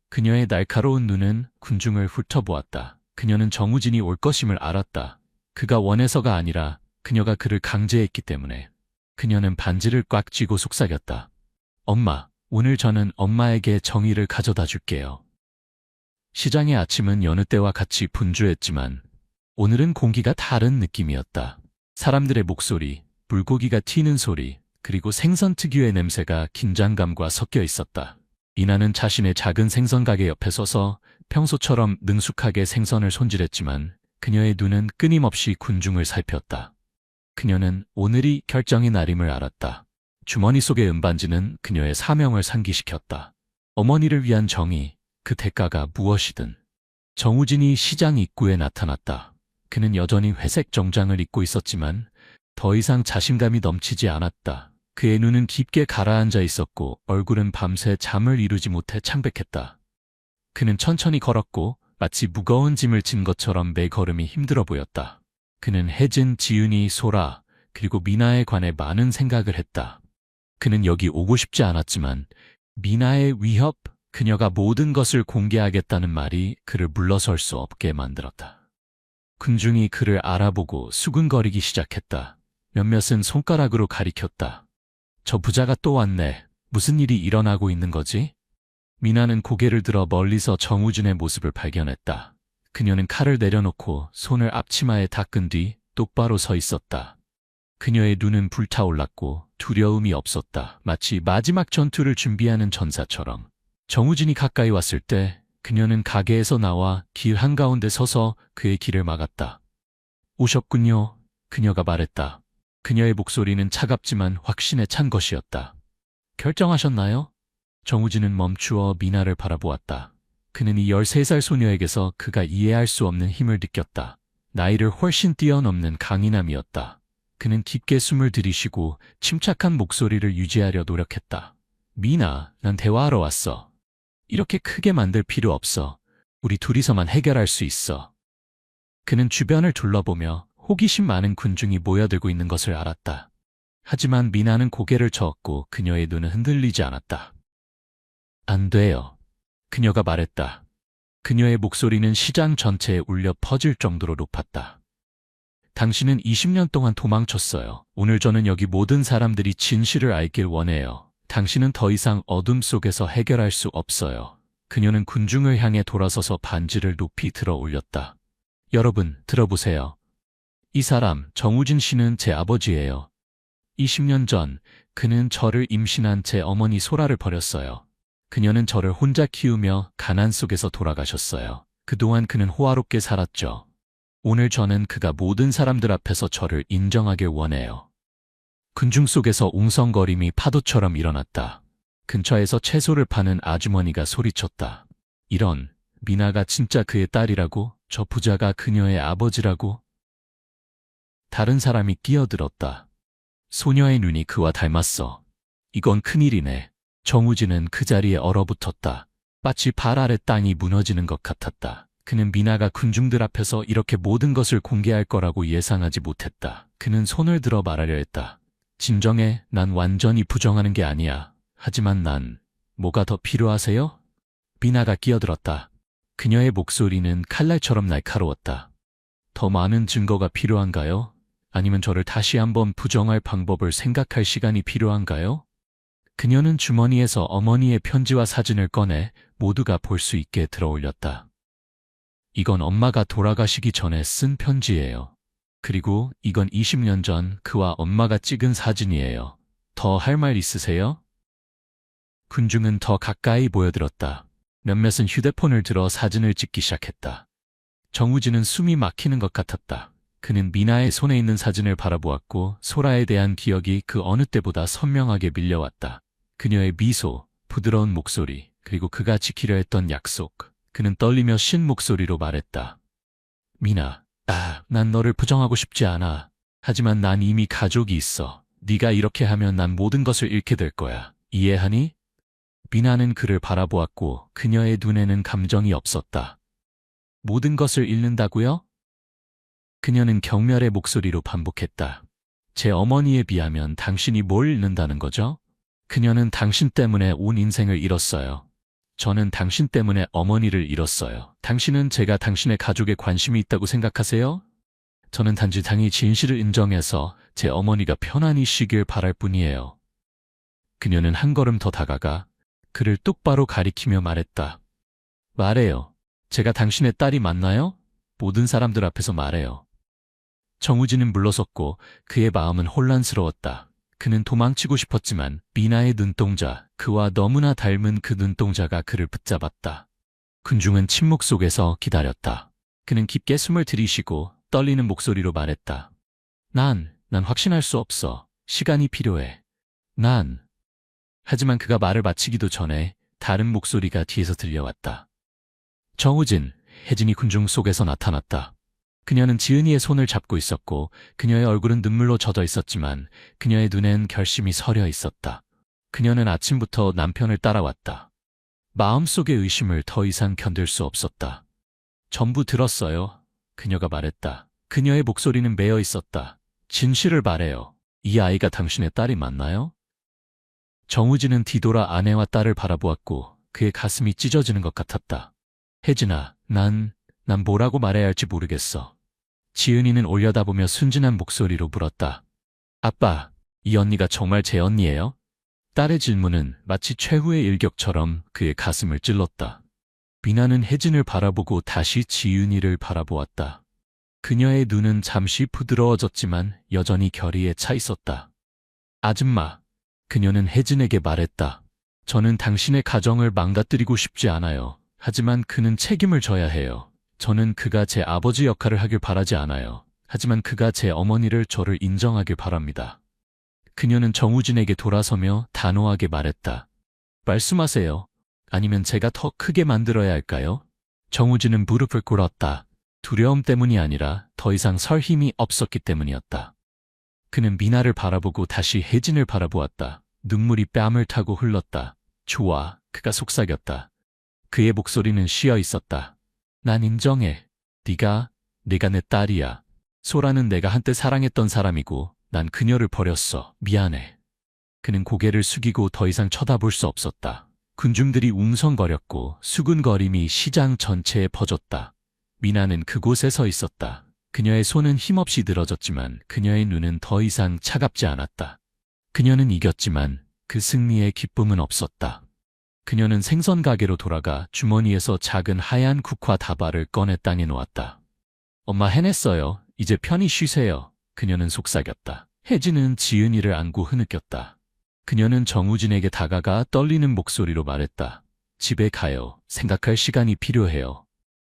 그녀의 날카로운 눈은 군중을 훑어보았다. 그녀는 정우진이 올 것임을 알았다. 그가 원해서가 아니라 그녀가 그를 강제했기 때문에. 그녀는 반지를 꽉 쥐고 속삭였다. 엄마, 오늘 저는 엄마에게 정의를 가져다 줄게요. 시장의 아침은 여느 때와 같이 분주했지만 오늘은 공기가 다른 느낌이었다. 사람들의 목소리, 물고기가 튀는 소리, 그리고 생선 특유의 냄새가 긴장감과 섞여 있었다. 이나는 자신의 작은 생선 가게 옆에 서서 평소처럼 능숙하게 생선을 손질했지만 그녀의 눈은 끊임없이 군중을 살폈다. 그녀는 오늘이 결정의 날임을 알았다. 주머니 속의 은반지는 그녀의 사명을 상기시켰다. 어머니를 위한 정의, 그 대가가 무엇이든. 정우진이 시장 입구에 나타났다. 그는 여전히 회색 정장을 입고 있었지만 더 이상 자신감이 넘치지 않았다. 그의 눈은 깊게 가라앉아 있었고 얼굴은 밤새 잠을 이루지 못해 창백했다. 그는 천천히 걸었고 마치 무거운 짐을 진 것처럼 매 걸음이 힘들어 보였다. 그는 혜진, 지은이, 소라, 그리고 미나에 관해 많은 생각을 했다. 그는 여기 오고 싶지 않았지만 미나의 위협, 그녀가 모든 것을 공개하겠다는 말이 그를 물러설 수 없게 만들었다. 군중이 그를 알아보고 수근거리기 시작했다. 몇몇은 손가락으로 가리켰다. 저 부자가 또 왔네. 무슨 일이 일어나고 있는 거지? 미나는 고개를 들어 멀리서 정우진의 모습을 발견했다. 그녀는 칼을 내려놓고 손을 앞치마에 닦은 뒤 똑바로 서 있었다. 그녀의 눈은 불타올랐고 두려움이 없었다. 마치 마지막 전투를 준비하는 전사처럼. 정우진이 가까이 왔을 때 그녀는 가게에서 나와 길 한가운데 서서 그의 길을 막았다. 오셨군요. 그녀가 말했다. 그녀의 목소리는 차갑지만 확신에 찬 것이었다. 결정하셨나요? 정우진은 멈추어 미나를 바라보았다. 그는 이 13살 소녀에게서 그가 이해할 수 없는 힘을 느꼈다. 나이를 훨씬 뛰어넘는 강인함이었다. 그는 깊게 숨을 들이쉬고 침착한 목소리를 유지하려 노력했다. 미나, 난 대화하러 왔어. 이렇게 크게 만들 필요 없어. 우리 둘이서만 해결할 수 있어. 그는 주변을 둘러보며 호기심 많은 군중이 모여들고 있는 것을 알았다. 하지만 미나는 고개를 저었고 그녀의 눈은 흔들리지 않았다. 안 돼요. 그녀가 말했다. 그녀의 목소리는 시장 전체에 울려 퍼질 정도로 높았다. 당신은 20년 동안 도망쳤어요. 오늘 저는 여기 모든 사람들이 진실을 알길 원해요. 당신은 더 이상 어둠 속에서 해결할 수 없어요. 그녀는 군중을 향해 돌아서서 반지를 높이 들어 올렸다. 여러분, 들어보세요. 이 사람, 정우진 씨는 제 아버지예요. 20년 전, 그는 저를 임신한 제 어머니 소라를 버렸어요. 그녀는 저를 혼자 키우며 가난 속에서 돌아가셨어요. 그동안 그는 호화롭게 살았죠. 오늘 저는 그가 모든 사람들 앞에서 저를 인정하길 원해요. 군중 속에서 웅성거림이 파도처럼 일어났다. 근처에서 채소를 파는 아주머니가 소리쳤다. 이런, 미나가 진짜 그의 딸이라고? 저 부자가 그녀의 아버지라고? 다른 사람이 끼어들었다. 소녀의 눈이 그와 닮았어. 이건 큰일이네. 정우진은 그 자리에 얼어붙었다. 마치 발 아래 땅이 무너지는 것 같았다. 그는 미나가 군중들 앞에서 이렇게 모든 것을 공개할 거라고 예상하지 못했다. 그는 손을 들어 말하려 했다. 진정해, 난 완전히 부정하는 게 아니야. 하지만 난, 뭐가 더 필요하세요? 미나가 끼어들었다. 그녀의 목소리는 칼날처럼 날카로웠다. 더 많은 증거가 필요한가요? 아니면 저를 다시 한번 부정할 방법을 생각할 시간이 필요한가요? 그녀는 주머니에서 어머니의 편지와 사진을 꺼내 모두가 볼 수 있게 들어올렸다. 이건 엄마가 돌아가시기 전에 쓴 편지예요. 그리고 이건 20년 전 그와 엄마가 찍은 사진이에요. 더 할 말 있으세요? 군중은 더 가까이 모여들었다. 몇몇은 휴대폰을 들어 사진을 찍기 시작했다. 정우진은 숨이 막히는 것 같았다. 그는 미나의 손에 있는 사진을 바라보았고 소라에 대한 기억이 그 어느 때보다 선명하게 밀려왔다. 그녀의 미소, 부드러운 목소리, 그리고 그가 지키려 했던 약속. 그는 떨리며 쉰 목소리로 말했다. 미나, 난 너를 부정하고 싶지 않아. 하지만 난 이미 가족이 있어. 네가 이렇게 하면 난 모든 것을 잃게 될 거야. 이해하니? 미나는 그를 바라보았고 그녀의 눈에는 감정이 없었다. 모든 것을 잃는다고요? 그녀는 경멸의 목소리로 반복했다. 제 어머니에 비하면 당신이 뭘 잃는다는 거죠? 그녀는 당신 때문에 온 인생을 잃었어요. 저는 당신 때문에 어머니를 잃었어요. 당신은 제가 당신의 가족에 관심이 있다고 생각하세요? 저는 단지 당이 진실을 인정해서 제 어머니가 편안히 쉬길 바랄 뿐이에요. 그녀는 한 걸음 더 다가가 그를 똑바로 가리키며 말했다. 말해요. 제가 당신의 딸이 맞나요? 모든 사람들 앞에서 말해요. 정우진은 물러섰고 그의 마음은 혼란스러웠다. 그는 도망치고 싶었지만 미나의 눈동자, 그와 너무나 닮은 그 눈동자가 그를 붙잡았다. 군중은 침묵 속에서 기다렸다. 그는 깊게 숨을 들이쉬고 떨리는 목소리로 말했다. 난 확신할 수 없어. 시간이 필요해. 하지만 그가 말을 마치기도 전에 다른 목소리가 뒤에서 들려왔다. 정우진, 혜진이 군중 속에서 나타났다. 그녀는 지은이의 손을 잡고 있었고 그녀의 얼굴은 눈물로 젖어 있었지만 그녀의 눈엔 결심이 서려 있었다. 그녀는 아침부터 남편을 따라왔다. 마음속의 의심을 더 이상 견딜 수 없었다. 전부 들었어요. 그녀가 말했다. 그녀의 목소리는 메어 있었다. 진실을 말해요. 이 아이가 당신의 딸이 맞나요? 정우진은 뒤돌아 아내와 딸을 바라보았고 그의 가슴이 찢어지는 것 같았다. 혜진아, 난 뭐라고 말해야 할지 모르겠어. 지은이는 올려다보며 순진한 목소리로 물었다. 아빠, 이 언니가 정말 제 언니예요? 딸의 질문은 마치 최후의 일격처럼 그의 가슴을 찔렀다. 미나는 혜진을 바라보고 다시 지윤이를 바라보았다. 그녀의 눈은 잠시 부드러워졌지만 여전히 결의에 차 있었다. 아줌마, 그녀는 혜진에게 말했다. 저는 당신의 가정을 망가뜨리고 싶지 않아요. 하지만 그는 책임을 져야 해요. 저는 그가 제 아버지 역할을 하길 바라지 않아요. 하지만 그가 제 어머니를 저를 인정하길 바랍니다. 그녀는 정우진에게 돌아서며 단호하게 말했다. 말씀하세요. 아니면 제가 더 크게 만들어야 할까요? 정우진은 무릎을 꿇었다. 두려움 때문이 아니라 더 이상 설 힘이 없었기 때문이었다. 그는 미나를 바라보고 다시 혜진을 바라보았다. 눈물이 뺨을 타고 흘렀다. 좋아, 그가 속삭였다. 그의 목소리는 쉬어 있었다. 난 인정해. 내가 내 딸이야. 소라는 내가 한때 사랑했던 사람이고 난 그녀를 버렸어. 미안해. 그는 고개를 숙이고 더 이상 쳐다볼 수 없었다. 군중들이 웅성거렸고 수군거림이 시장 전체에 퍼졌다. 미나는 그곳에 서 있었다. 그녀의 손은 힘없이 늘어졌지만 그녀의 눈은 더 이상 차갑지 않았다. 그녀는 이겼지만 그 승리의 기쁨은 없었다. 그녀는 생선 가게로 돌아가 주머니에서 작은 하얀 국화 다발을 꺼내 땅에 놓았다. 엄마 해냈어요. 이제 편히 쉬세요. 그녀는 속삭였다. 혜진은 지은이를 안고 흐느꼈다. 그녀는 정우진에게 다가가 떨리는 목소리로 말했다. 집에 가요. 생각할 시간이 필요해요.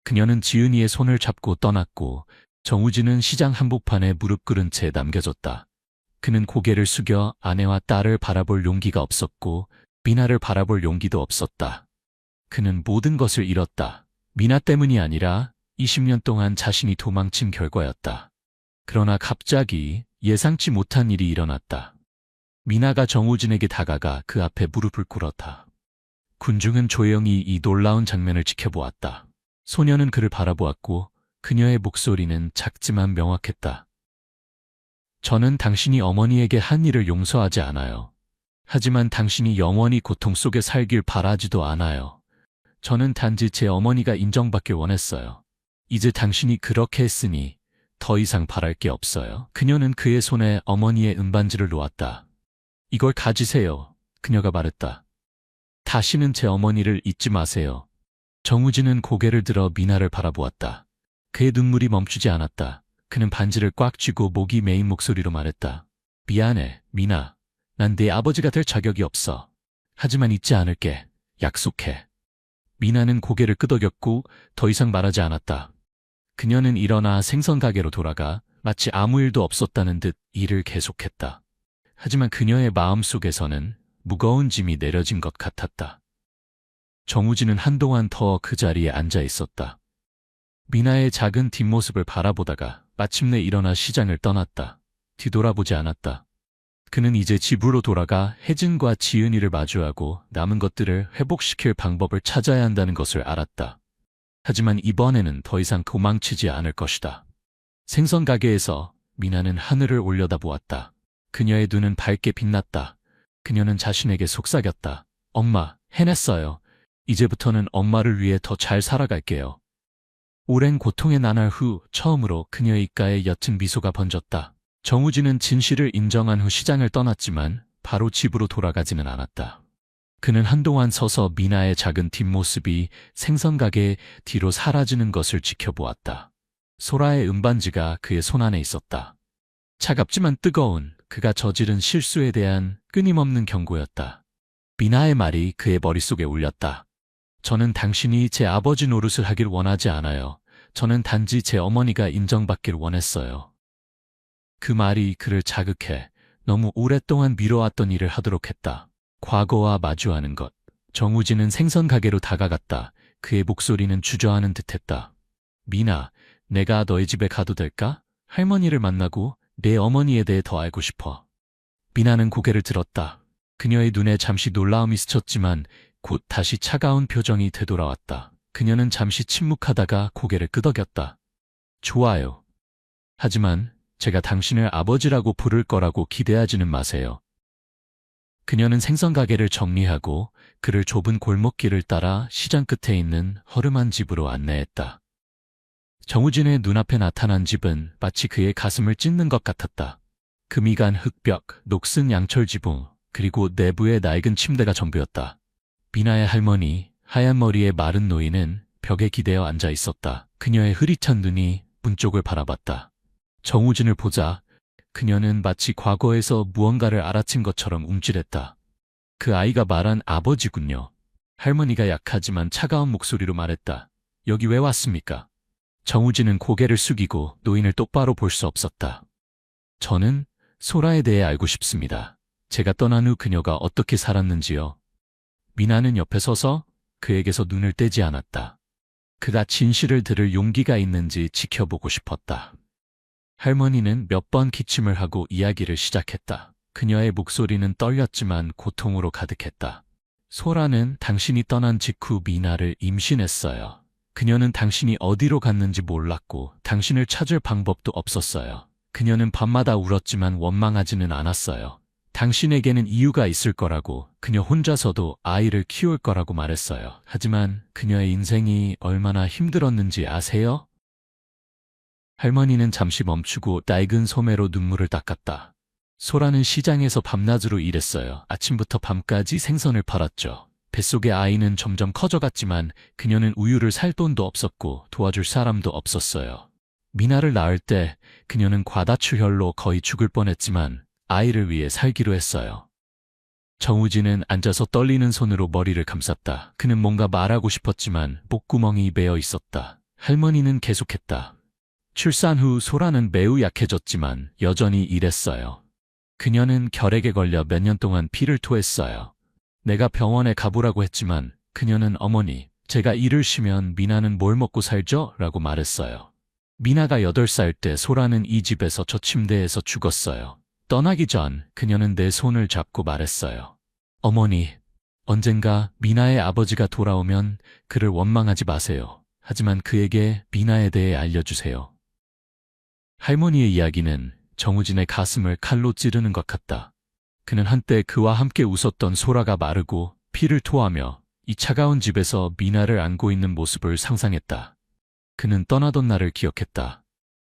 그녀는 지은이의 손을 잡고 떠났고 정우진은 시장 한복판에 무릎 꿇은 채 남겨졌다. 그는 고개를 숙여 아내와 딸을 바라볼 용기가 없었고 미나를 바라볼 용기도 없었다. 그는 모든 것을 잃었다. 미나 때문이 아니라 20년 동안 자신이 도망친 결과였다. 그러나 갑자기 예상치 못한 일이 일어났다. 미나가 정우진에게 다가가 그 앞에 무릎을 꿇었다. 군중은 조용히 이 놀라운 장면을 지켜보았다. 소녀는 그를 바라보았고 그녀의 목소리는 작지만 명확했다. 저는 당신이 어머니에게 한 일을 용서하지 않아요. 하지만 당신이 영원히 고통 속에 살길 바라지도 않아요. 저는 단지 제 어머니가 인정받길 원했어요. 이제 당신이 그렇게 했으니 더 이상 바랄 게 없어요. 그녀는 그의 손에 어머니의 은반지를 놓았다. 이걸 가지세요. 그녀가 말했다. 다시는 제 어머니를 잊지 마세요. 정우진은 고개를 들어 미나를 바라보았다. 그의 눈물이 멈추지 않았다. 그는 반지를 꽉 쥐고 목이 메인 목소리로 말했다. 미안해, 미나. 난 네 아버지가 될 자격이 없어. 하지만 잊지 않을게. 약속해. 미나는 고개를 끄덕였고 더 이상 말하지 않았다. 그녀는 일어나 생선 가게로 돌아가 마치 아무 일도 없었다는 듯 일을 계속했다. 하지만 그녀의 마음속에서는 무거운 짐이 내려진 것 같았다. 정우진은 한동안 더 그 자리에 앉아 있었다. 미나의 작은 뒷모습을 바라보다가 마침내 일어나 시장을 떠났다. 뒤돌아보지 않았다. 그는 이제 집으로 돌아가 혜진과 지은이를 마주하고 남은 것들을 회복시킬 방법을 찾아야 한다는 것을 알았다. 하지만 이번에는 더 이상 도망치지 않을 것이다. 생선 가게에서 미나는 하늘을 올려다보았다. 그녀의 눈은 밝게 빛났다. 그녀는 자신에게 속삭였다. 엄마, 해냈어요. 이제부터는 엄마를 위해 더 잘 살아갈게요. 오랜 고통의 나날 후 처음으로 그녀의 입가에 옅은 미소가 번졌다. 정우진은 진실을 인정한 후 시장을 떠났지만 바로 집으로 돌아가지는 않았다. 그는 한동안 서서 미나의 작은 뒷모습이 생선 가게 뒤로 사라지는 것을 지켜보았다. 소라의 은반지가 그의 손안에 있었다. 차갑지만 뜨거운 그가 저지른 실수에 대한 끊임없는 경고였다. 미나의 말이 그의 머릿속에 울렸다. 저는 당신이 제 아버지 노릇을 하길 원하지 않아요. 저는 단지 제 어머니가 인정받길 원했어요. 그 말이 그를 자극해 너무 오랫동안 미뤄왔던 일을 하도록 했다. 과거와 마주하는 것. 정우진은 생선 가게로 다가갔다. 그의 목소리는 주저하는 듯했다. 미나, 내가 너희 집에 가도 될까? 할머니를 만나고 내 어머니에 대해 더 알고 싶어. 미나는 고개를 들었다. 그녀의 눈에 잠시 놀라움이 스쳤지만 곧 다시 차가운 표정이 되돌아왔다. 그녀는 잠시 침묵하다가 고개를 끄덕였다. 좋아요. 하지만 제가 당신을 아버지라고 부를 거라고 기대하지는 마세요. 그녀는 생선 가게를 정리하고 그를 좁은 골목길을 따라 시장 끝에 있는 허름한 집으로 안내했다. 정우진의 눈앞에 나타난 집은 마치 그의 가슴을 찢는 것 같았다. 금이 간 흙벽, 녹슨 양철 지붕, 그리고 내부에 낡은 침대가 전부였다. 미나의 할머니, 하얀 머리의 마른 노인은 벽에 기대어 앉아 있었다. 그녀의 흐릿한 눈이 문 쪽을 바라봤다. 정우진을 보자 그녀는 마치 과거에서 무언가를 알아챈 것처럼 움찔했다. 그 아이가 말한 아버지군요. 할머니가 약하지만 차가운 목소리로 말했다. 여기 왜 왔습니까? 정우진은 고개를 숙이고 노인을 똑바로 볼 수 없었다. 저는 소라에 대해 알고 싶습니다. 제가 떠난 후 그녀가 어떻게 살았는지요. 미나는 옆에 서서 그에게서 눈을 떼지 않았다. 그가 진실을 들을 용기가 있는지 지켜보고 싶었다. 할머니는 몇 번 기침을 하고 이야기를 시작했다. 그녀의 목소리는 떨렸지만 고통으로 가득했다. 소라는 당신이 떠난 직후 미나를 임신했어요. 그녀는 당신이 어디로 갔는지 몰랐고 당신을 찾을 방법도 없었어요. 그녀는 밤마다 울었지만 원망하지는 않았어요. 당신에게는 이유가 있을 거라고, 그녀 혼자서도 아이를 키울 거라고 말했어요. 하지만 그녀의 인생이 얼마나 힘들었는지 아세요? 할머니는 잠시 멈추고 낡은 소매로 눈물을 닦았다. 소라는 시장에서 밤낮으로 일했어요. 아침부터 밤까지 생선을 팔았죠. 뱃속의 아이는 점점 커져갔지만 그녀는 우유를 살 돈도 없었고 도와줄 사람도 없었어요. 미나를 낳을 때 그녀는 과다출혈로 거의 죽을 뻔했지만 아이를 위해 살기로 했어요. 정우진은 앉아서 떨리는 손으로 머리를 감쌌다. 그는 뭔가 말하고 싶었지만 목구멍이 메어 있었다. 할머니는 계속했다. 출산 후 소라는 매우 약해졌지만 여전히 일했어요. 그녀는 결핵에 걸려 몇 년 동안 피를 토했어요. 내가 병원에 가보라고 했지만 그녀는 어머니, 제가 일을 쉬면 미나는 뭘 먹고 살죠? 라고 말했어요. 미나가 8살 때 소라는 이 집에서 저 침대에서 죽었어요. 떠나기 전 그녀는 내 손을 잡고 말했어요. 어머니, 언젠가 미나의 아버지가 돌아오면 그를 원망하지 마세요. 하지만 그에게 미나에 대해 알려주세요. 할머니의 이야기는 정우진의 가슴을 칼로 찌르는 것 같다. 그는 한때 그와 함께 웃었던 소라가 마르고 피를 토하며 이 차가운 집에서 미나를 안고 있는 모습을 상상했다. 그는 떠나던 날을 기억했다.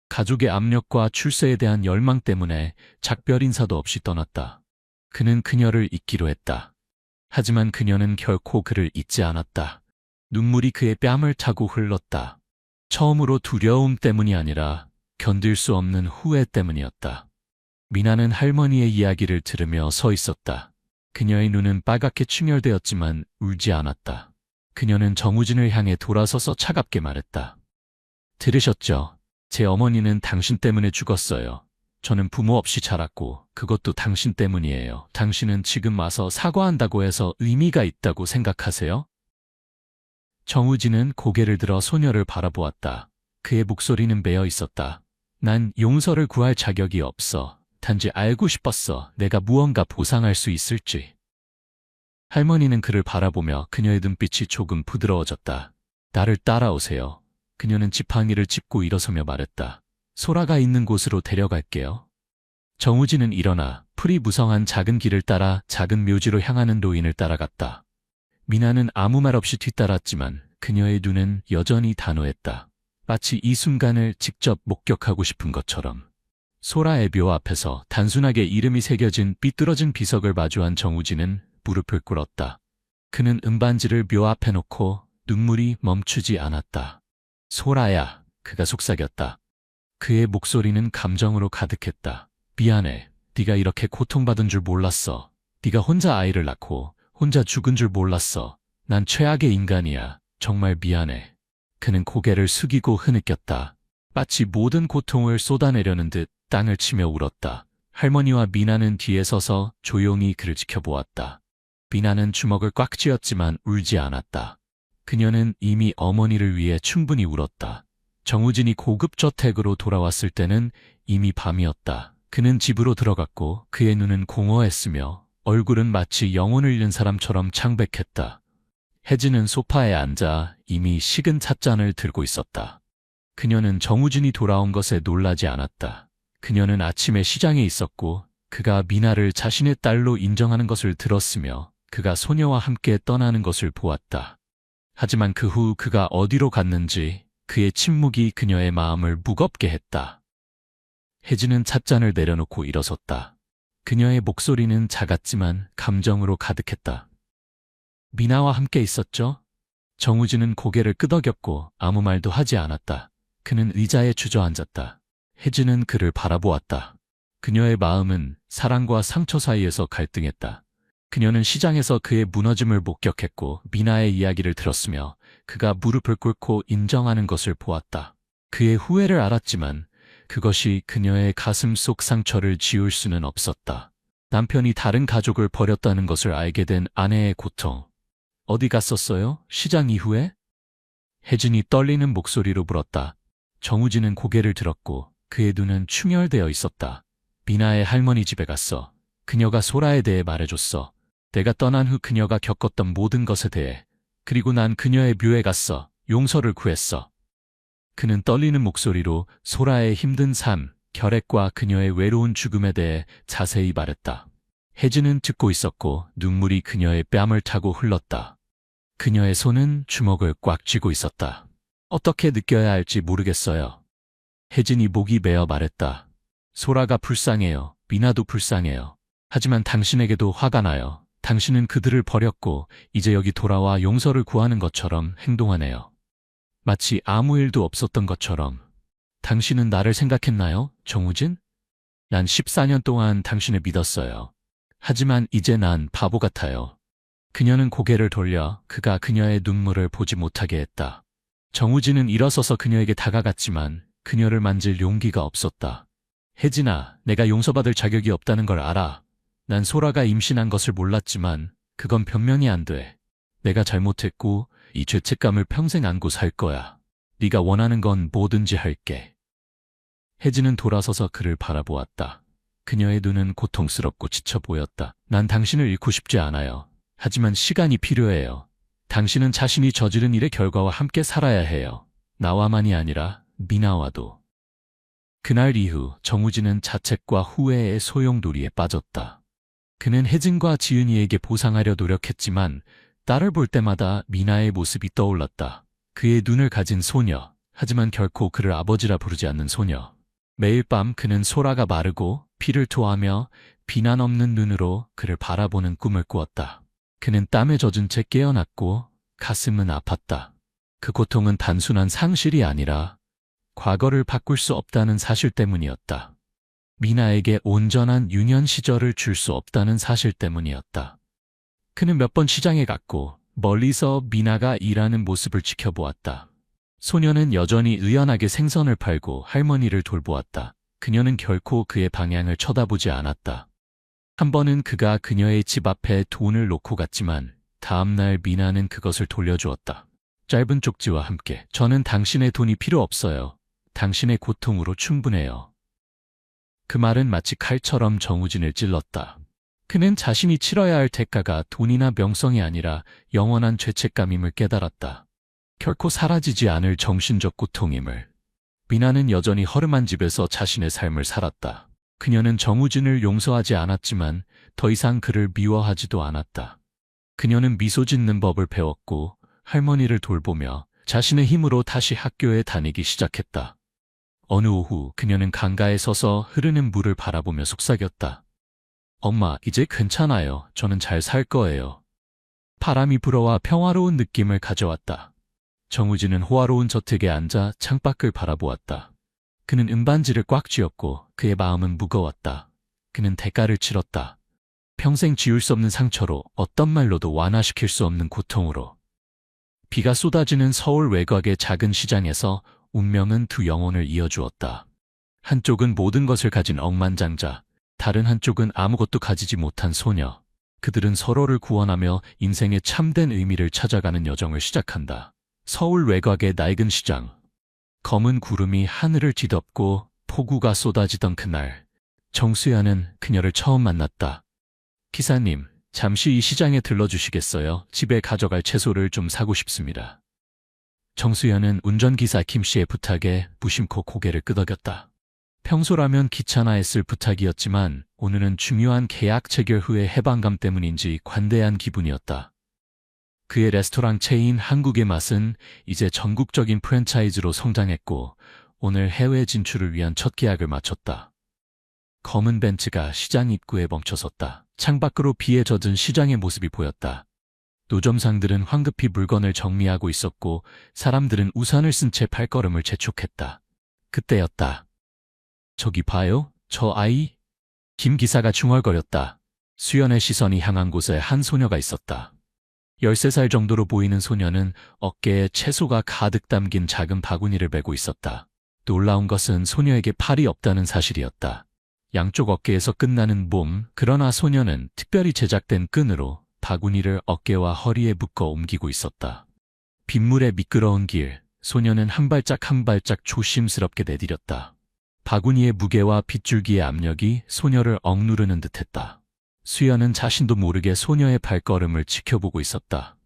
가족의 압력과 출세에 대한 열망 때문에 작별 인사도 없이 떠났다. 그는 그녀를 잊기로 했다. 하지만 그녀는 결코 그를 잊지 않았다. 눈물이 그의 뺨을 타고 흘렀다. 처음으로 두려움 때문이 아니라 견딜 수 없는 후회 때문이었다. 미나는 할머니의 이야기를 들으며 서 있었다. 그녀의 눈은 빨갛게 충혈되었지만 울지 않았다. 그녀는 정우진을 향해 돌아서서 차갑게 말했다. 들으셨죠? 제 어머니는 당신 때문에 죽었어요. 저는 부모 없이 자랐고 그것도 당신 때문이에요. 당신은 지금 와서 사과한다고 해서 의미가 있다고 생각하세요? 정우진은 고개를 들어 소녀를 바라보았다. 그의 목소리는 메어 있었다. 난 용서를 구할 자격이 없어. 단지 알고 싶었어. 내가 무언가 보상할 수 있을지. 할머니는 그를 바라보며 그녀의 눈빛이 조금 부드러워졌다. 나를 따라오세요. 그녀는 지팡이를 짚고 일어서며 말했다. 소라가 있는 곳으로 데려갈게요. 정우진은 일어나 풀이 무성한 작은 길을 따라 작은 묘지로 향하는 노인을 따라갔다. 미나는 아무 말 없이 뒤따랐지만 그녀의 눈은 여전히 단호했다. 마치 이 순간을 직접 목격하고 싶은 것처럼. 소라의 묘 앞에서 단순하게 이름이 새겨진 삐뚤어진 비석을 마주한 정우진은 무릎을 꿇었다. 그는 은반지를 묘 앞에 놓고 눈물이 멈추지 않았다. 소라야, 그가 속삭였다. 그의 목소리는 감정으로 가득했다. 미안해. 네가 이렇게 고통받은 줄 몰랐어. 네가 혼자 아이를 낳고 혼자 죽은 줄 몰랐어. 난 최악의 인간이야. 정말 미안해. 그는 고개를 숙이고 흐느꼈다. 마치 모든 고통을 쏟아내려는 듯 땅을 치며 울었다. 할머니와 미나는 뒤에 서서 조용히 그를 지켜보았다. 미나는 주먹을 꽉 쥐었지만 울지 않았다. 그녀는 이미 어머니를 위해 충분히 울었다. 정우진이 고급 저택으로 돌아왔을 때는 이미 밤이었다. 그는 집으로 들어갔고 그의 눈은 공허했으며 얼굴은 마치 영혼을 잃은 사람처럼 창백했다. 혜진은 소파에 앉아 이미 식은 찻잔을 들고 있었다. 그녀는 정우진이 돌아온 것에 놀라지 않았다. 그녀는 아침에 시장에 있었고 그가 미나를 자신의 딸로 인정하는 것을 들었으며 그가 소녀와 함께 떠나는 것을 보았다. 하지만 그 후 그가 어디로 갔는지 그의 침묵이 그녀의 마음을 무겁게 했다. 혜진은 찻잔을 내려놓고 일어섰다. 그녀의 목소리는 작았지만 감정으로 가득했다. 미나와 함께 있었죠? 정우진은 고개를 끄덕였고 아무 말도 하지 않았다. 그는 의자에 주저앉았다. 혜진은 그를 바라보았다. 그녀의 마음은 사랑과 상처 사이에서 갈등했다. 그녀는 시장에서 그의 무너짐을 목격했고 미나의 이야기를 들었으며 그가 무릎을 꿇고 인정하는 것을 보았다. 그의 후회를 알았지만 그것이 그녀의 가슴 속 상처를 지울 수는 없었다. 남편이 다른 가족을 버렸다는 것을 알게 된 아내의 고통. 어디 갔었어요? 시장 이후에? 혜진이 떨리는 목소리로 물었다. 정우진은 고개를 들었고 그의 눈은 충혈되어 있었다. 미나의 할머니 집에 갔어. 그녀가 소라에 대해 말해줬어. 내가 떠난 후 그녀가 겪었던 모든 것에 대해. 그리고 난 그녀의 묘에 갔어. 용서를 구했어. 그는 떨리는 목소리로 소라의 힘든 삶, 결핵과 그녀의 외로운 죽음에 대해 자세히 말했다. 혜진은 듣고 있었고 눈물이 그녀의 뺨을 타고 흘렀다. 그녀의 손은 주먹을 꽉 쥐고 있었다. 어떻게 느껴야 할지 모르겠어요. 혜진이 목이 메어 말했다. 소라가 불쌍해요. 미나도 불쌍해요. 하지만 당신에게도 화가 나요. 당신은 그들을 버렸고 이제 여기 돌아와 용서를 구하는 것처럼 행동하네요. 마치 아무 일도 없었던 것처럼. 당신은 나를 생각했나요, 정우진? 난 14년 동안 당신을 믿었어요. 하지만 이제 난 바보 같아요. 그녀는 고개를 돌려 그가 그녀의 눈물을 보지 못하게 했다. 정우진은 일어서서 그녀에게 다가갔지만 그녀를 만질 용기가 없었다. 혜진아, 내가 용서받을 자격이 없다는 걸 알아. 난 소라가 임신한 것을 몰랐지만 그건 변명이 안 돼. 내가 잘못했고 이 죄책감을 평생 안고 살 거야. 네가 원하는 건 뭐든지 할게. 혜진은 돌아서서 그를 바라보았다. 그녀의 눈은 고통스럽고 지쳐 보였다. 난 당신을 잃고 싶지 않아요. 하지만 시간이 필요해요. 당신은 자신이 저지른 일의 결과와 함께 살아야 해요. 나와만이 아니라 미나와도. 그날 이후 정우진은 자책과 후회의 소용돌이에 빠졌다. 그는 혜진과 지은이에게 보상하려 노력했지만 딸을 볼 때마다 미나의 모습이 떠올랐다. 그의 눈을 가진 소녀, 하지만 결코 그를 아버지라 부르지 않는 소녀. 매일 밤 그는 소라가 마르고 피를 토하며 비난 없는 눈으로 그를 바라보는 꿈을 꾸었다. 그는 땀에 젖은 채 깨어났고 가슴은 아팠다. 그 고통은 단순한 상실이 아니라 과거를 바꿀 수 없다는 사실 때문이었다. 미나에게 온전한 유년 시절을 줄 수 없다는 사실 때문이었다. 그는 몇 번 시장에 갔고 멀리서 미나가 일하는 모습을 지켜보았다. 소녀는 여전히 의연하게 생선을 팔고 할머니를 돌보았다. 그녀는 결코 그의 방향을 쳐다보지 않았다. 한 번은 그가 그녀의 집 앞에 돈을 놓고 갔지만 다음 날 미나는 그것을 돌려주었다. 짧은 쪽지와 함께 저는 당신의 돈이 필요 없어요. 당신의 고통으로 충분해요. 그 말은 마치 칼처럼 정우진을 찔렀다. 그는 자신이 치러야 할 대가가 돈이나 명성이 아니라 영원한 죄책감임을 깨달았다. 결코 사라지지 않을 정신적 고통임을. 미나는 여전히 허름한 집에서 자신의 삶을 살았다. 그녀는 정우진을 용서하지 않았지만 더 이상 그를 미워하지도 않았다. 그녀는 미소 짓는 법을 배웠고 할머니를 돌보며 자신의 힘으로 다시 학교에 다니기 시작했다. 어느 오후 그녀는 강가에 서서 흐르는 물을 바라보며 속삭였다. 엄마, 이제 괜찮아요. 저는 잘 살 거예요. 바람이 불어와 평화로운 느낌을 가져왔다. 정우진은 호화로운 저택에 앉아 창밖을 바라보았다. 그는 은반지를 꽉 쥐었고 그의 마음은 무거웠다. 그는 대가를 치렀다. 평생 지울 수 없는 상처로, 어떤 말로도 완화시킬 수 없는 고통으로. 비가 쏟아지는 서울 외곽의 작은 시장에서 운명은 두 영혼을 이어주었다. 한쪽은 모든 것을 가진 억만장자, 다른 한쪽은 아무것도 가지지 못한 소녀. 그들은 서로를 구원하며 인생의 참된 의미를 찾아가는 여정을 시작한다. 서울 외곽의 낡은 시장. 검은 구름이 하늘을 뒤덮고 폭우가 쏟아지던 그날, 정수연은 그녀를 처음 만났다. 기사님, 잠시 이 시장에 들러주시겠어요? 집에 가져갈 채소를 좀 사고 싶습니다. 정수연은 운전기사 김씨의 부탁에 무심코 고개를 끄덕였다. 평소라면 귀찮아했을 부탁이었지만 오늘은 중요한 계약 체결 후의 해방감 때문인지 관대한 기분이었다. 그의 레스토랑 체인 한국의 맛은 이제 전국적인 프랜차이즈로 성장했고 오늘 해외 진출을 위한 첫 계약을 마쳤다. 검은 벤츠가 시장 입구에 멈춰섰다. 창밖으로 비에 젖은 시장의 모습이 보였다. 노점상들은 황급히 물건을 정리하고 있었고 사람들은 우산을 쓴 채 발걸음을 재촉했다. 그때였다. 저기 봐요, 저 아이. 김 기사가 중얼거렸다. 수연의 시선이 향한 곳에 한 소녀가 있었다. 13살 정도로 보이는 소녀는 어깨에 채소가 가득 담긴 작은 바구니를 메고 있었다. 놀라운 것은 소녀에게 팔이 없다는 사실이었다. 양쪽 어깨에서 끝나는 몸, 그러나 소녀는 특별히 제작된 끈으로 바구니를 어깨와 허리에 묶어 옮기고 있었다. 빗물에 미끄러운 길, 소녀는 한 발짝 한 발짝 조심스럽게 내디뎠다. 바구니의 무게와 빗줄기의 압력이 소녀를 억누르는 듯했다. 수연은 자신도 모르게 소녀의 발걸음을 지켜보고 있었다.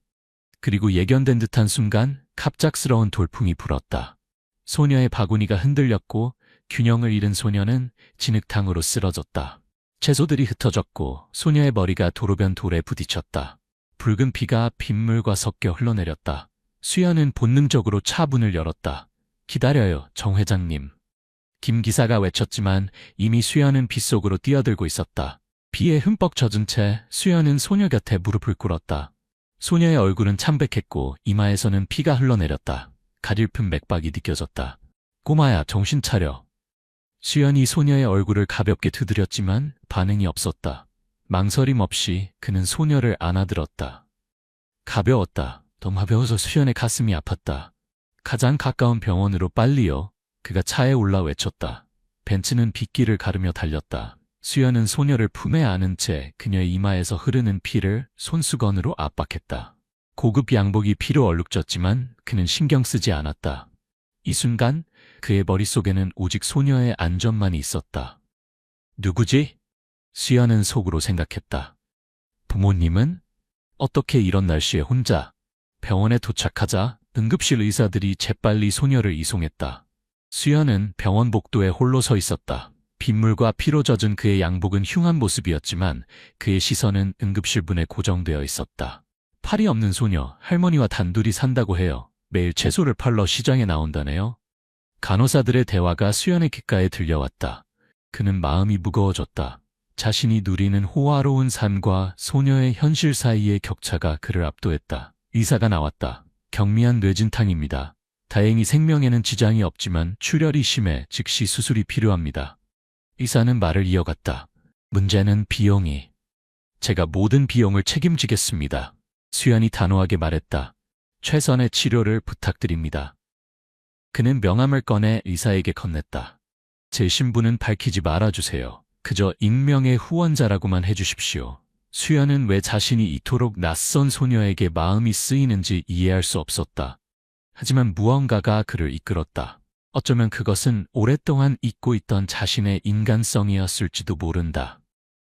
그리고 예견된 듯한 순간 갑작스러운 돌풍이 불었다. 소녀의 바구니가 흔들렸고 균형을 잃은 소녀는 진흙탕으로 쓰러졌다. 채소들이 흩어졌고 소녀의 머리가 도로변 돌에 부딪혔다. 붉은 피가 빗물과 섞여 흘러내렸다. 수연은 본능적으로 차 문을 열었다. 기다려요, 정 회장님. 김 기사가 외쳤지만 이미 수연은 빗속으로 뛰어들고 있었다. 비에 흠뻑 젖은 채 수연은 소녀 곁에 무릎을 꿇었다. 소녀의 얼굴은 참백했고 이마에서는 피가 흘러내렸다. 가냘픈 맥박이 느껴졌다. 꼬마야, 정신 차려. 수연이 소녀의 얼굴을 가볍게 두드렸지만 반응이 없었다. 망설임 없이 그는 소녀를 안아들었다. 가벼웠다. 더 가벼워서 수연의 가슴이 아팠다. 가장 가까운 병원으로 빨리요. 그가 차에 올라 외쳤다. 벤츠는 빗길을 가르며 달렸다. 수연은 소녀를 품에 안은 채 그녀의 이마에서 흐르는 피를 손수건으로 압박했다. 고급 양복이 피로 얼룩졌지만 그는 신경 쓰지 않았다. 이 순간 그의 머릿속에는 오직 소녀의 안전만이 있었다. 누구지? 수연은 속으로 생각했다. 부모님은? 어떻게 이런 날씨에 혼자? 병원에 도착하자 응급실 의사들이 재빨리 소녀를 이송했다. 수연은 병원 복도에 홀로 서 있었다. 빗물과 피로 젖은 그의 양복은 흉한 모습이었지만 그의 시선은 응급실 문에 고정되어 있었다. 팔이 없는 소녀, 할머니와 단둘이 산다고 해요. 매일 채소를 팔러 시장에 나온다네요. 간호사들의 대화가 수연의 귓가에 들려왔다. 그는 마음이 무거워졌다. 자신이 누리는 호화로운 삶과 소녀의 현실 사이의 격차가 그를 압도했다. 의사가 나왔다. 경미한 뇌진탕입니다. 다행히 생명에는 지장이 없지만 출혈이 심해 즉시 수술이 필요합니다. 의사는 말을 이어갔다. 문제는 비용이. 제가 모든 비용을 책임지겠습니다. 수연이 단호하게 말했다. 최선의 치료를 부탁드립니다. 그는 명함을 꺼내 의사에게 건넸다. 제 신분은 밝히지 말아주세요. 그저 익명의 후원자라고만 해주십시오. 수연은 왜 자신이 이토록 낯선 소녀에게 마음이 쓰이는지 이해할 수 없었다. 하지만 무언가가 그를 이끌었다. 어쩌면 그것은 오랫동안 잊고 있던 자신의 인간성이었을지도 모른다.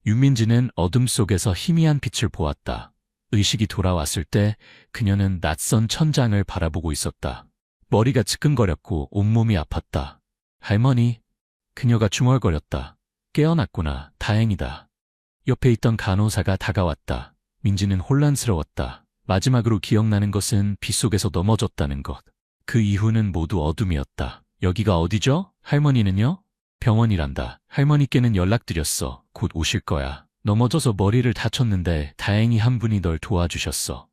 윤민지는 어둠 속에서 희미한 빛을 보았다. 의식이 돌아왔을 때 그녀는 낯선 천장을 바라보고 있었다. 머리가 지끈거렸고 온몸이 아팠다. 할머니, 그녀가 중얼거렸다. 깨어났구나. 다행이다. 옆에 있던 간호사가 다가왔다. 민지는 혼란스러웠다. 마지막으로 기억나는 것은 빗속에서 넘어졌다는 것. 그 이후는 모두 어둠이었다. 여기가 어디죠? 할머니는요? 병원이란다. 할머니께는 연락드렸어. 곧 오실 거야. 넘어져서 머리를 다쳤는데 다행히 한 분이 널 도와주셨어.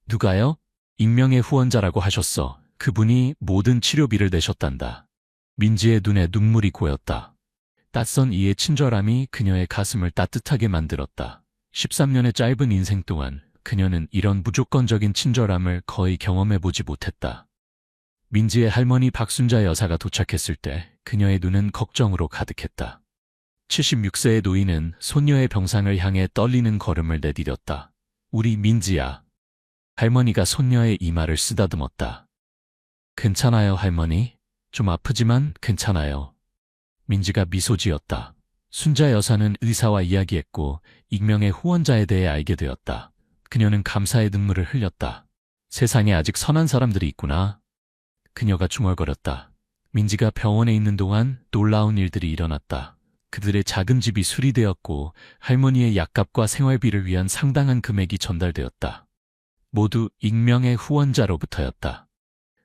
누가요? 익명의 후원자라고 하셨어. 그분이 모든 치료비를 내셨단다. 민지의 눈에 눈물이 고였다. 낯선 이의 친절함이 그녀의 가슴을 따뜻하게 만들었다. 13년의 짧은 인생 동안 그녀는 이런 무조건적인 친절함을 거의 경험해보지 못했다. 민지의 할머니 박순자 여사가 도착했을 때 그녀의 눈은 걱정으로 가득했다. 76세의 노인은 손녀의 병상을 향해 떨리는 걸음을 내디뎠다. 우리 민지야. 할머니가 손녀의 이마를 쓰다듬었다. 괜찮아요, 할머니. 좀 아프지만 괜찮아요. 민지가 미소 지었다. 순자 여사는 의사와 이야기했고 익명의 후원자에 대해 알게 되었다. 그녀는 감사의 눈물을 흘렸다. 세상에 아직 선한 사람들이 있구나. 그녀가 중얼거렸다. 민지가 병원에 있는 동안 놀라운 일들이 일어났다. 그들의 작은 집이 수리되었고 할머니의 약값과 생활비를 위한 상당한 금액이 전달되었다. 모두 익명의 후원자로부터였다.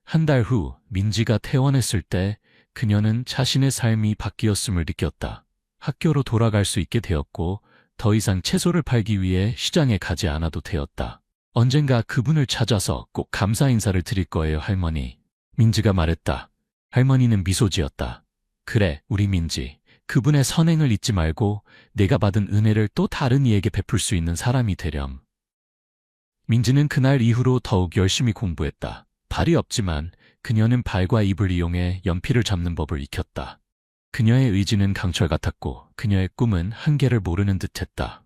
한 달 후 민지가 퇴원했을 때 그녀는 자신의 삶이 바뀌었음을 느꼈다. 학교로 돌아갈 수 있게 되었고 더 이상 채소를 팔기 위해 시장에 가지 않아도 되었다. 언젠가 그분을 찾아서 꼭 감사 인사를 드릴 거예요, 할머니. 민지가 말했다. 할머니는 미소 지었다. 그래, 우리 민지. 그분의 선행을 잊지 말고 내가 받은 은혜를 또 다른 이에게 베풀 수 있는 사람이 되렴. 민지는 그날 이후로 더욱 열심히 공부했다. 발이 없지만 그녀는 발과 입을 이용해 연필을 잡는 법을 익혔다. 그녀의 의지는 강철 같았고 그녀의 꿈은 한계를 모르는 듯했다.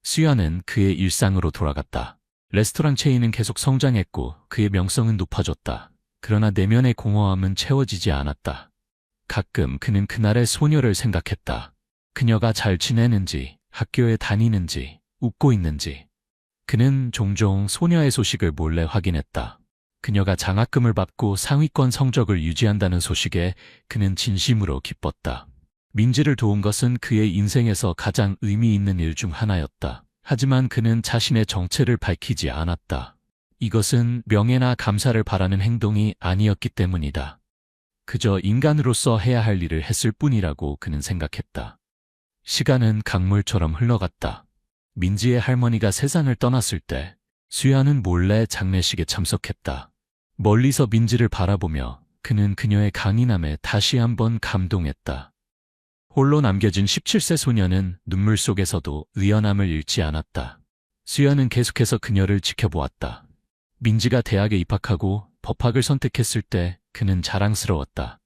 수연은 그의 일상으로 돌아갔다. 레스토랑 체인은 계속 성장했고 그의 명성은 높아졌다. 그러나 내면의 공허함은 채워지지 않았다. 가끔 그는 그날의 소녀를 생각했다. 그녀가 잘 지내는지, 학교에 다니는지, 웃고 있는지. 그는 종종 소녀의 소식을 몰래 확인했다. 그녀가 장학금을 받고 상위권 성적을 유지한다는 소식에 그는 진심으로 기뻤다. 민지를 도운 것은 그의 인생에서 가장 의미 있는 일 중 하나였다. 하지만 그는 자신의 정체를 밝히지 않았다. 이것은 명예나 감사를 바라는 행동이 아니었기 때문이다. 그저 인간으로서 해야 할 일을 했을 뿐이라고 그는 생각했다. 시간은 강물처럼 흘러갔다. 민지의 할머니가 세상을 떠났을 때 수연은 몰래 장례식에 참석했다. 멀리서 민지를 바라보며 그는 그녀의 강인함에 다시 한번 감동했다. 홀로 남겨진 17세 소녀는 눈물 속에서도 의연함을 잃지 않았다. 수연은 계속해서 그녀를 지켜보았다. 민지가 대학에 입학하고 법학을 선택했을 때 그는 자랑스러웠다.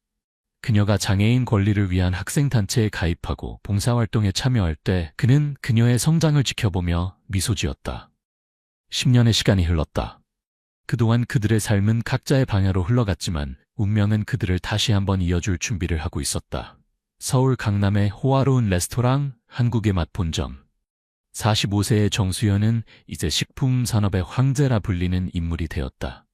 그녀가 장애인 권리를 위한 학생단체에 가입하고 봉사활동에 참여할 때 그는 그녀의 성장을 지켜보며 미소 지었다. 10년의 시간이 흘렀다. 그동안 그들의 삶은 각자의 방향으로 흘러갔지만 운명은 그들을 다시 한번 이어줄 준비를 하고 있었다. 서울 강남의 호화로운 레스토랑 한국의 맛 본점. 45세의 정수연은 이제 식품 산업의 황제라 불리는 인물이 되었다.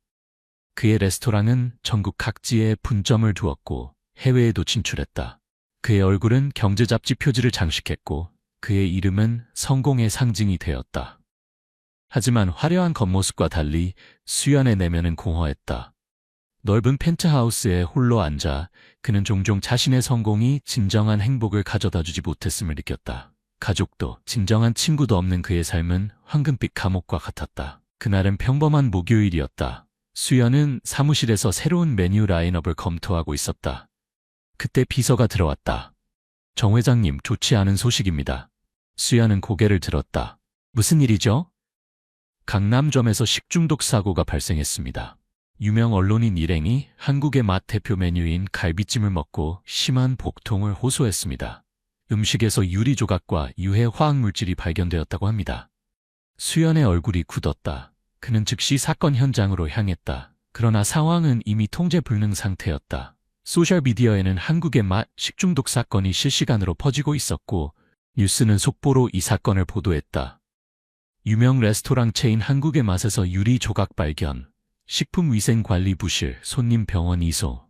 그의 레스토랑은 전국 각지에 분점을 두었고 해외에도 진출했다. 그의 얼굴은 경제 잡지 표지를 장식했고 그의 이름은 성공의 상징이 되었다. 하지만 화려한 겉모습과 달리 수연의 내면은 공허했다. 넓은 펜트하우스에 홀로 앉아 그는 종종 자신의 성공이 진정한 행복을 가져다주지 못했음을 느꼈다. 가족도 진정한 친구도 없는 그의 삶은 황금빛 감옥과 같았다. 그날은 평범한 목요일이었다. 수연은 사무실에서 새로운 메뉴 라인업을 검토하고 있었다. 그때 비서가 들어왔다. 정 회장님, 좋지 않은 소식입니다. 수연은 고개를 들었다. 무슨 일이죠? 강남점에서 식중독 사고가 발생했습니다. 유명 언론인 일행이 한국의 맛 대표 메뉴인 갈비찜을 먹고 심한 복통을 호소했습니다. 음식에서 유리 조각과 유해 화학물질이 발견되었다고 합니다. 수연의 얼굴이 굳었다. 그는 즉시 사건 현장으로 향했다. 그러나 상황은 이미 통제 불능 상태였다. 소셜미디어에는 한국의 맛 식중독 사건이 실시간으로 퍼지고 있었고 뉴스는 속보로 이 사건을 보도했다. 유명 레스토랑 체인 한국의 맛에서 유리 조각 발견, 식품위생관리 부실, 손님 병원 이소.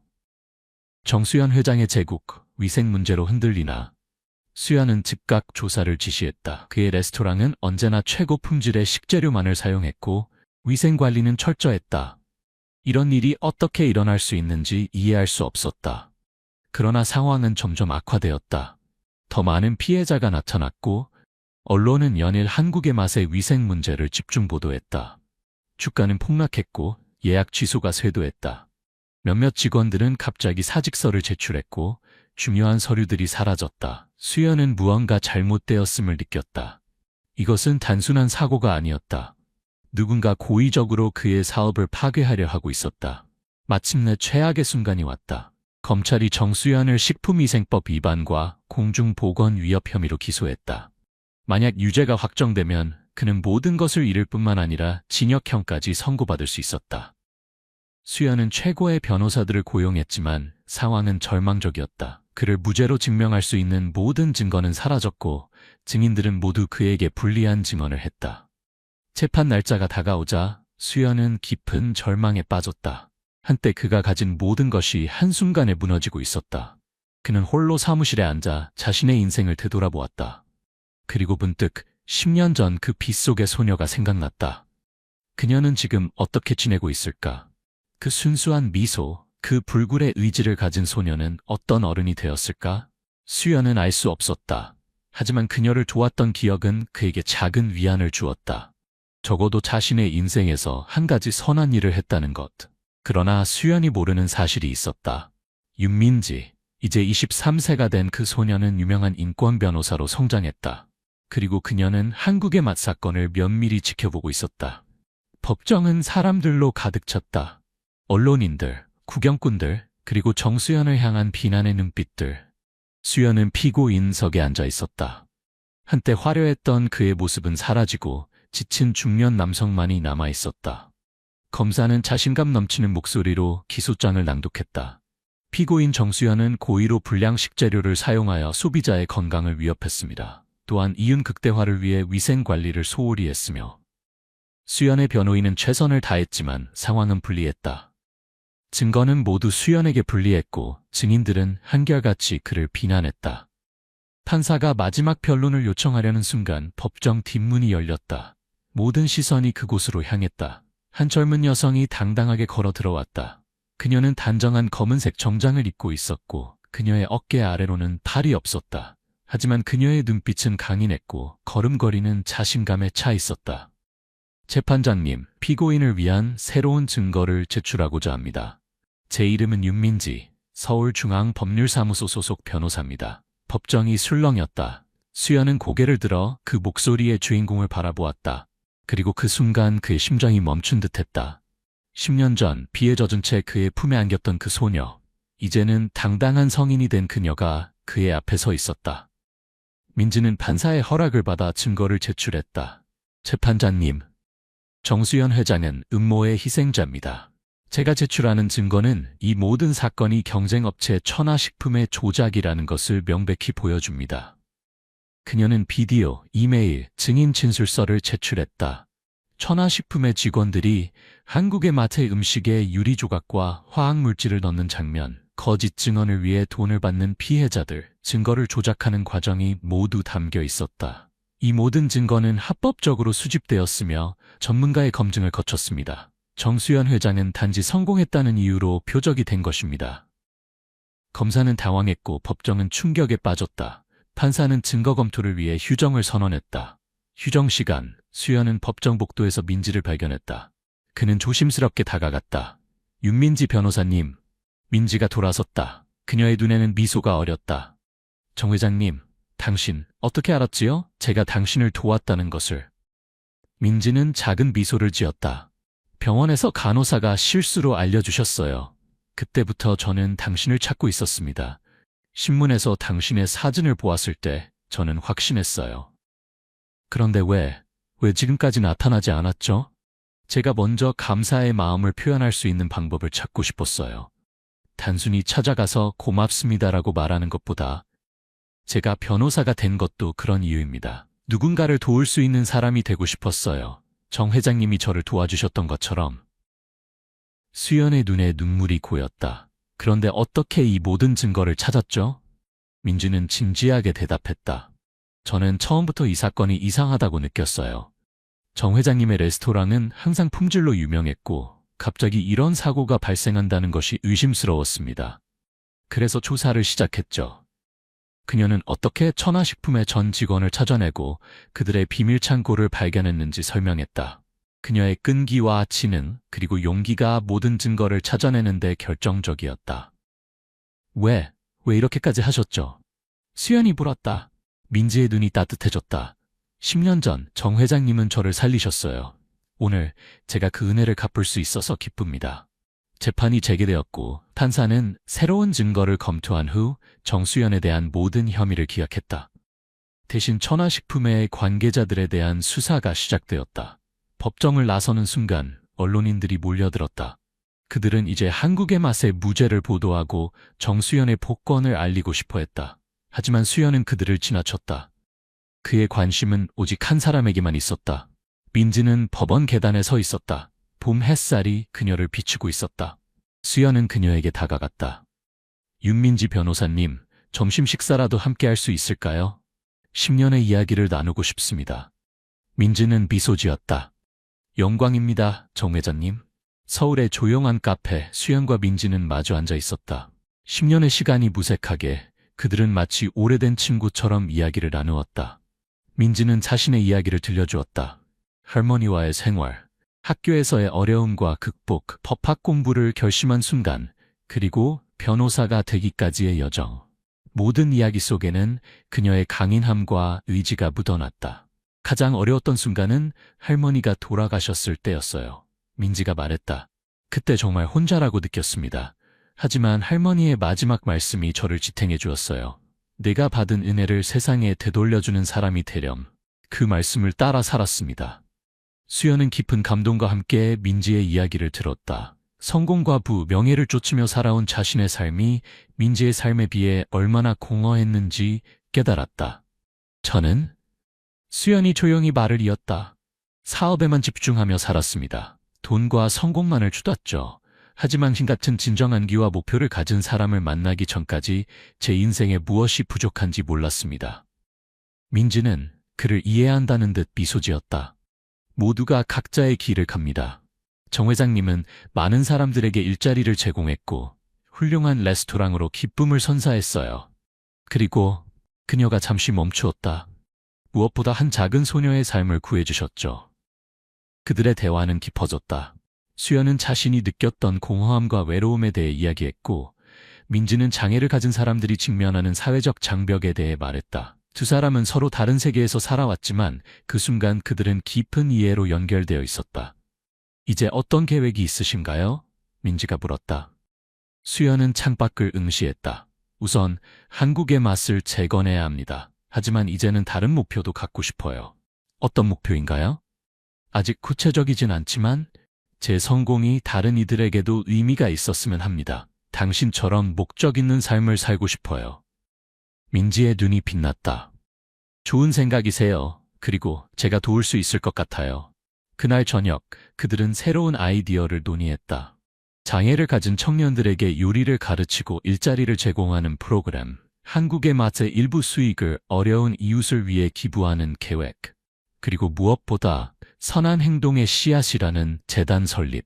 정수연 회장의 제국, 위생 문제로 흔들리나 수연은 즉각 조사를 지시했다. 그의 레스토랑은 언제나 최고 품질의 식재료만을 사용했고 위생관리는 철저했다. 이런 일이 어떻게 일어날 수 있는지 이해할 수 없었다. 그러나 상황은 점점 악화되었다. 더 많은 피해자가 나타났고 언론은 연일 한국의 맛의 위생 문제를 집중 보도했다. 주가는 폭락했고 예약 취소가 쇄도했다. 몇몇 직원들은 갑자기 사직서를 제출했고 중요한 서류들이 사라졌다. 수연은 무언가 잘못되었음을 느꼈다. 이것은 단순한 사고가 아니었다. 누군가 고의적으로 그의 사업을 파괴하려 하고 있었다. 마침내 최악의 순간이 왔다. 검찰이 정수연을 식품위생법 위반과 공중보건 위협 혐의로 기소했다. 만약 유죄가 확정되면 그는 모든 것을 잃을 뿐만 아니라 징역형까지 선고받을 수 있었다. 수연은 최고의 변호사들을 고용했지만 상황은 절망적이었다. 그를 무죄로 증명할 수 있는 모든 증거는 사라졌고 증인들은 모두 그에게 불리한 증언을 했다. 재판 날짜가 다가오자 수연은 깊은 절망에 빠졌다. 한때 그가 가진 모든 것이 한순간에 무너지고 있었다. 그는 홀로 사무실에 앉아 자신의 인생을 되돌아보았다. 그리고 문득 10년 전 그 빗속의 소녀가 생각났다. 그녀는 지금 어떻게 지내고 있을까? 그 순수한 미소, 그 불굴의 의지를 가진 소녀는 어떤 어른이 되었을까? 수연은 알 수 없었다. 하지만 그녀를 도왔던 기억은 그에게 작은 위안을 주었다. 적어도 자신의 인생에서 한 가지 선한 일을 했다는 것. 그러나 수연이 모르는 사실이 있었다. 윤민지, 이제 23세가 된 그 소녀는 유명한 인권 변호사로 성장했다. 그리고 그녀는 한국의 맞사건을 면밀히 지켜보고 있었다. 법정은 사람들로 가득 찼다. 언론인들, 구경꾼들, 그리고 정수연을 향한 비난의 눈빛들. 수연은 피고인석에 앉아 있었다. 한때 화려했던 그의 모습은 사라지고 지친 중년 남성만이 남아 있었다. 검사는 자신감 넘치는 목소리로 기소장을 낭독했다. 피고인 정수연은 고의로 불량식 재료를 사용하여 소비자의 건강을 위협했습니다. 또한 이윤 극대화를 위해 위생 관리를 소홀히 했으며 수연의 변호인은 최선을 다했지만 상황은 불리했다. 증거는 모두 수연에게 불리했고 증인들은 한결같이 그를 비난했다. 판사가 마지막 변론을 요청하려는 순간 법정 뒷문이 열렸다. 모든 시선이 그곳으로 향했다. 한 젊은 여성이 당당하게 걸어 들어왔다. 그녀는 단정한 검은색 정장을 입고 있었고 그녀의 어깨 아래로는 팔이 없었다. 하지만 그녀의 눈빛은 강인했고 걸음걸이는 자신감에 차 있었다. 재판장님, 피고인을 위한 새로운 증거를 제출하고자 합니다. 제 이름은 윤민지, 서울중앙법률사무소 소속 변호사입니다. 법정이 술렁였다. 수연은 고개를 들어 그 목소리의 주인공을 바라보았다. 그리고 그 순간 그의 심장이 멈춘 듯했다. 10년 전 비에 젖은 채 그의 품에 안겼던 그 소녀. 이제는 당당한 성인이 된 그녀가 그의 앞에 서 있었다. 민지는 판사의 허락을 받아 증거를 제출했다. 재판장님, 정수연 회장은 음모의 희생자입니다. 제가 제출하는 증거는 이 모든 사건이 경쟁업체 천하식품의 조작이라는 것을 명백히 보여줍니다. 그녀는 비디오, 이메일, 증인 진술서를 제출했다. 천하식품의 직원들이 한국의 마트 음식에 유리 조각과 화학물질을 넣는 장면, 거짓 증언을 위해 돈을 받는 피해자들, 증거를 조작하는 과정이 모두 담겨 있었다. 이 모든 증거는 합법적으로 수집되었으며 전문가의 검증을 거쳤습니다. 정수연 회장은 단지 성공했다는 이유로 표적이 된 것입니다. 검사는 당황했고 법정은 충격에 빠졌다. 판사는 증거 검토를 위해 휴정을 선언했다. 휴정 시간, 수연은 법정 복도에서 민지를 발견했다. 그는 조심스럽게 다가갔다. 윤민지 변호사님, 민지가 돌아섰다. 그녀의 눈에는 미소가 어렸다. 정 회장님, 당신 어떻게 알았지요? 제가 당신을 도왔다는 것을. 민지는 작은 미소를 지었다. 병원에서 간호사가 실수로 알려주셨어요. 그때부터 저는 당신을 찾고 있었습니다. 신문에서 당신의 사진을 보았을 때 저는 확신했어요. 그런데 왜 지금까지 나타나지 않았죠? 제가 먼저 감사의 마음을 표현할 수 있는 방법을 찾고 싶었어요. 단순히 찾아가서 고맙습니다라고 말하는 것보다 제가 변호사가 된 것도 그런 이유입니다. 누군가를 도울 수 있는 사람이 되고 싶었어요. 정 회장님이 저를 도와주셨던 것처럼. 수연의 눈에 눈물이 고였다. 그런데 어떻게 이 모든 증거를 찾았죠? 민지는 진지하게 대답했다. 저는 처음부터 이 사건이 이상하다고 느꼈어요. 정 회장님의 레스토랑은 항상 품질로 유명했고 갑자기 이런 사고가 발생한다는 것이 의심스러웠습니다. 그래서 조사를 시작했죠. 그녀는 어떻게 천하식품의 전 직원을 찾아내고 그들의 비밀 창고를 발견했는지 설명했다. 그녀의 끈기와 지능 그리고 용기가 모든 증거를 찾아내는 데 결정적이었다. 왜 이렇게까지 하셨죠? 수연이 물었다. 민지의 눈이 따뜻해졌다. 10년 전 정 회장님은 저를 살리셨어요. 오늘 제가 그 은혜를 갚을 수 있어서 기쁩니다. 재판이 재개되었고 판사는 새로운 증거를 검토한 후 정수연에 대한 모든 혐의를 기각했다. 대신 천하식품의 관계자들에 대한 수사가 시작되었다. 법정을 나서는 순간 언론인들이 몰려들었다. 그들은 이제 한국의 맛의 무죄를 보도하고 정수연의 복권을 알리고 싶어 했다. 하지만 수연은 그들을 지나쳤다. 그의 관심은 오직 한 사람에게만 있었다. 민지는 법원 계단에 서 있었다. 봄 햇살이 그녀를 비추고 있었다. 수연은 그녀에게 다가갔다. 윤민지 변호사님, 점심 식사라도 함께 할 수 있을까요? 10년의 이야기를 나누고 싶습니다. 민지는 미소 지었다. 영광입니다, 정 회장님. 서울의 조용한 카페, 수연과 민지는 마주 앉아 있었다. 10년의 시간이 무색하게 그들은 마치 오래된 친구처럼 이야기를 나누었다. 민지는 자신의 이야기를 들려주었다. 할머니와의 생활, 학교에서의 어려움과 극복, 법학 공부를 결심한 순간, 그리고 변호사가 되기까지의 여정. 모든 이야기 속에는 그녀의 강인함과 의지가 묻어났다. 가장 어려웠던 순간은 할머니가 돌아가셨을 때였어요. 민지가 말했다. 그때 정말 혼자라고 느꼈습니다. 하지만 할머니의 마지막 말씀이 저를 지탱해 주었어요. 내가 받은 은혜를 세상에 되돌려주는 사람이 되렴. 그 말씀을 따라 살았습니다. 수연은 깊은 감동과 함께 민지의 이야기를 들었다. 성공과 부, 명예를 쫓으며 살아온 자신의 삶이 민지의 삶에 비해 얼마나 공허했는지 깨달았다. 저는 수연이 조용히 말을 이었다. 사업에만 집중하며 살았습니다. 돈과 성공만을 주었죠. 하지만 힘같은 진정한기와 목표를 가진 사람을 만나기 전까지 제 인생에 무엇이 부족한지 몰랐습니다. 민지는 그를 이해한다는 듯 미소 지었다. 모두가 각자의 길을 갑니다. 정 회장님은 많은 사람들에게 일자리를 제공했고 훌륭한 레스토랑으로 기쁨을 선사했어요. 그리고 그녀가 잠시 멈추었다. 무엇보다 한 작은 소녀의 삶을 구해주셨죠. 그들의 대화는 깊어졌다. 수연은 자신이 느꼈던 공허함과 외로움에 대해 이야기했고 민지는 장애를 가진 사람들이 직면하는 사회적 장벽에 대해 말했다. 두 사람은 서로 다른 세계에서 살아왔지만 그 순간 그들은 깊은 이해로 연결되어 있었다. 이제 어떤 계획이 있으신가요? 민지가 물었다. 수연은 창밖을 응시했다. 우선 한국의 맛을 재건해야 합니다. 하지만 이제는 다른 목표도 갖고 싶어요. 어떤 목표인가요? 아직 구체적이진 않지만 제 성공이 다른 이들에게도 의미가 있었으면 합니다. 당신처럼 목적 있는 삶을 살고 싶어요. 민지의 눈이 빛났다. 좋은 생각이세요. 그리고 제가 도울 수 있을 것 같아요. 그날 저녁 그들은 새로운 아이디어를 논의했다. 장애를 가진 청년들에게 요리를 가르치고 일자리를 제공하는 프로그램, 한국의 맛의 일부 수익을 어려운 이웃을 위해 기부하는 계획, 그리고 무엇보다 선한 행동의 씨앗이라는 재단 설립.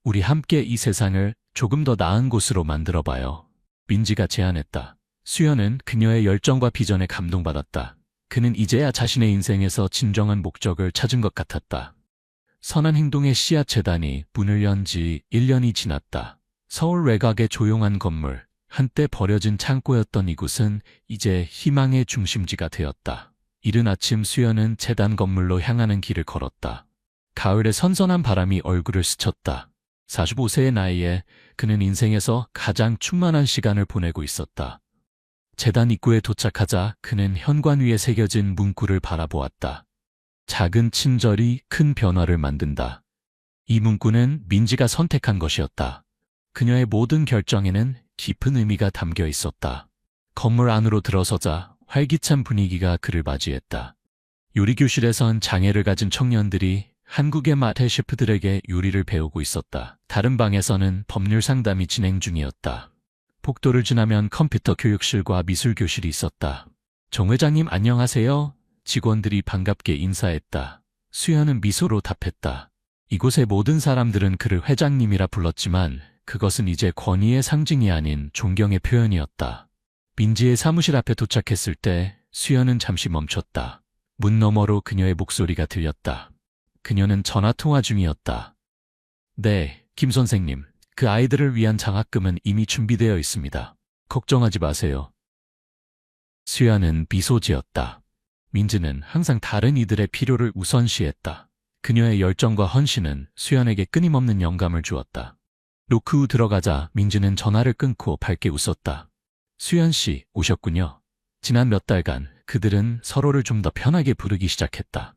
우리 함께 이 세상을 조금 더 나은 곳으로 만들어봐요. 민지가 제안했다. 수연은 그녀의 열정과 비전에 감동받았다. 그는 이제야 자신의 인생에서 진정한 목적을 찾은 것 같았다. 선한 행동의 씨앗 재단이 문을 연 지 1년이 지났다. 서울 외곽의 조용한 건물, 한때 버려진 창고였던 이곳은 이제 희망의 중심지가 되었다. 이른 아침 수연은 재단 건물로 향하는 길을 걸었다. 가을의 선선한 바람이 얼굴을 스쳤다. 45세의 나이에 그는 인생에서 가장 충만한 시간을 보내고 있었다. 재단 입구에 도착하자 그는 현관 위에 새겨진 문구를 바라보았다. 작은 친절이 큰 변화를 만든다. 이 문구는 민지가 선택한 것이었다. 그녀의 모든 결정에는 깊은 의미가 담겨 있었다. 건물 안으로 들어서자 활기찬 분위기가 그를 맞이했다. 요리교실에선 장애를 가진 청년들이 한국의 마태 셰프들에게 요리를 배우고 있었다. 다른 방에서는 법률 상담이 진행 중이었다. 복도를 지나면 컴퓨터 교육실과 미술교실이 있었다. 정 회장님 안녕하세요. 직원들이 반갑게 인사했다. 수연은 미소로 답했다. 이곳의 모든 사람들은 그를 회장님이라 불렀지만 그것은 이제 권위의 상징이 아닌 존경의 표현이었다. 민지의 사무실 앞에 도착했을 때 수연은 잠시 멈췄다. 문 너머로 그녀의 목소리가 들렸다. 그녀는 전화통화 중이었다. 네, 김 선생님. 그 아이들을 위한 장학금은 이미 준비되어 있습니다. 걱정하지 마세요. 수연은 미소 지었다. 민지는 항상 다른 이들의 필요를 우선시했다. 그녀의 열정과 헌신은 수연에게 끊임없는 영감을 주었다. 로크 후 들어가자 민지는 전화를 끊고 밝게 웃었다. 수연 씨, 오셨군요. 지난 몇 달간 그들은 서로를 좀 더 편하게 부르기 시작했다.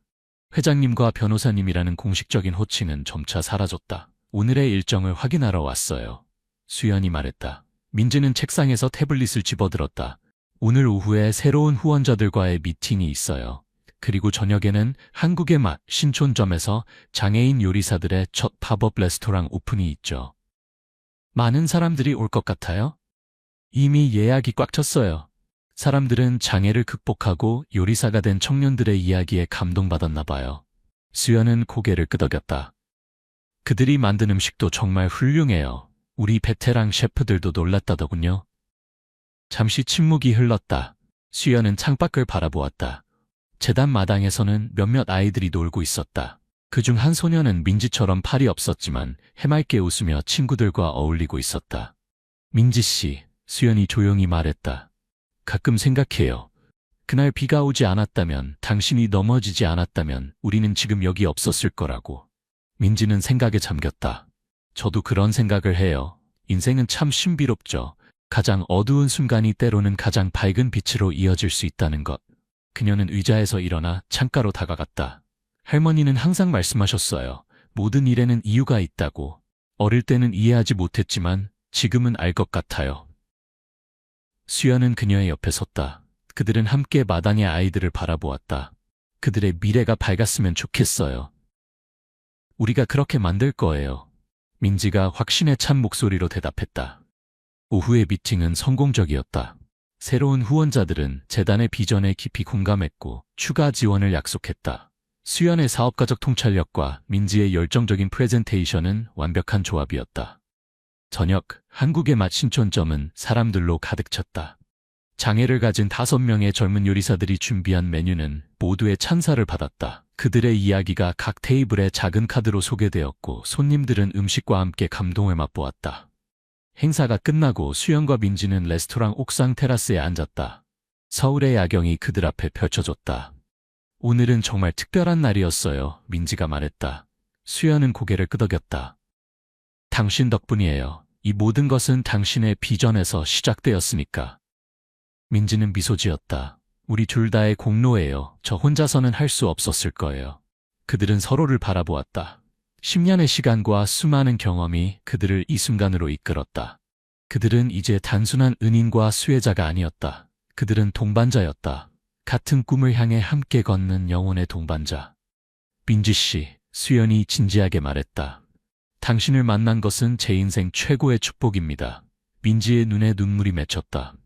회장님과 변호사님이라는 공식적인 호칭은 점차 사라졌다. 오늘의 일정을 확인하러 왔어요. 수연이 말했다. 민지는 책상에서 태블릿을 집어들었다. 오늘 오후에 새로운 후원자들과의 미팅이 있어요. 그리고 저녁에는 한국의 맛 신촌점에서 장애인 요리사들의 첫 팝업 레스토랑 오픈이 있죠. 많은 사람들이 올 것 같아요? 이미 예약이 꽉 찼어요. 사람들은 장애를 극복하고 요리사가 된 청년들의 이야기에 감동받았나 봐요. 수연은 고개를 끄덕였다. 그들이 만든 음식도 정말 훌륭해요. 우리 베테랑 셰프들도 놀랐다더군요. 잠시 침묵이 흘렀다. 수연은 창밖을 바라보았다. 재단 마당에서는 몇몇 아이들이 놀고 있었다. 그중 한 소녀는 민지처럼 팔이 없었지만 해맑게 웃으며 친구들과 어울리고 있었다. 민지 씨, 수연이 조용히 말했다. 가끔 생각해요. 그날 비가 오지 않았다면, 당신이 넘어지지 않았다면 우리는 지금 여기 없었을 거라고. 민지는 생각에 잠겼다. 저도 그런 생각을 해요. 인생은 참 신비롭죠. 가장 어두운 순간이 때로는 가장 밝은 빛으로 이어질 수 있다는 것. 그녀는 의자에서 일어나 창가로 다가갔다. 할머니는 항상 말씀하셨어요. 모든 일에는 이유가 있다고. 어릴 때는 이해하지 못했지만 지금은 알 것 같아요. 수연은 그녀의 옆에 섰다. 그들은 함께 마당의 아이들을 바라보았다. 그들의 미래가 밝았으면 좋겠어요. 우리가 그렇게 만들 거예요. 민지가 확신에 찬 목소리로 대답했다. 오후의 미팅은 성공적이었다. 새로운 후원자들은 재단의 비전에 깊이 공감했고 추가 지원을 약속했다. 수연의 사업가적 통찰력과 민지의 열정적인 프레젠테이션은 완벽한 조합이었다. 저녁, 한국의 맛 신촌점은 사람들로 가득 찼다. 장애를 가진 5명의 젊은 요리사들이 준비한 메뉴는 모두의 찬사를 받았다. 그들의 이야기가 각 테이블에 작은 카드로 소개되었고 손님들은 음식과 함께 감동을 맛보았다. 행사가 끝나고 수연과 민지는 레스토랑 옥상 테라스에 앉았다. 서울의 야경이 그들 앞에 펼쳐졌다. 오늘은 정말 특별한 날이었어요. 민지가 말했다. 수연은 고개를 끄덕였다. 당신 덕분이에요. 이 모든 것은 당신의 비전에서 시작되었으니까. 민지는 미소 지었다. 우리 둘 다의 공로예요. 저 혼자서는 할 수 없었을 거예요. 그들은 서로를 바라보았다. 10년의 시간과 수많은 경험이 그들을 이 순간으로 이끌었다. 그들은 이제 단순한 은인과 수혜자가 아니었다. 그들은 동반자였다. 같은 꿈을 향해 함께 걷는 영혼의 동반자. 민지 씨, 수연이 진지하게 말했다. 당신을 만난 것은 제 인생 최고의 축복입니다. 민지의 눈에 눈물이 맺혔다.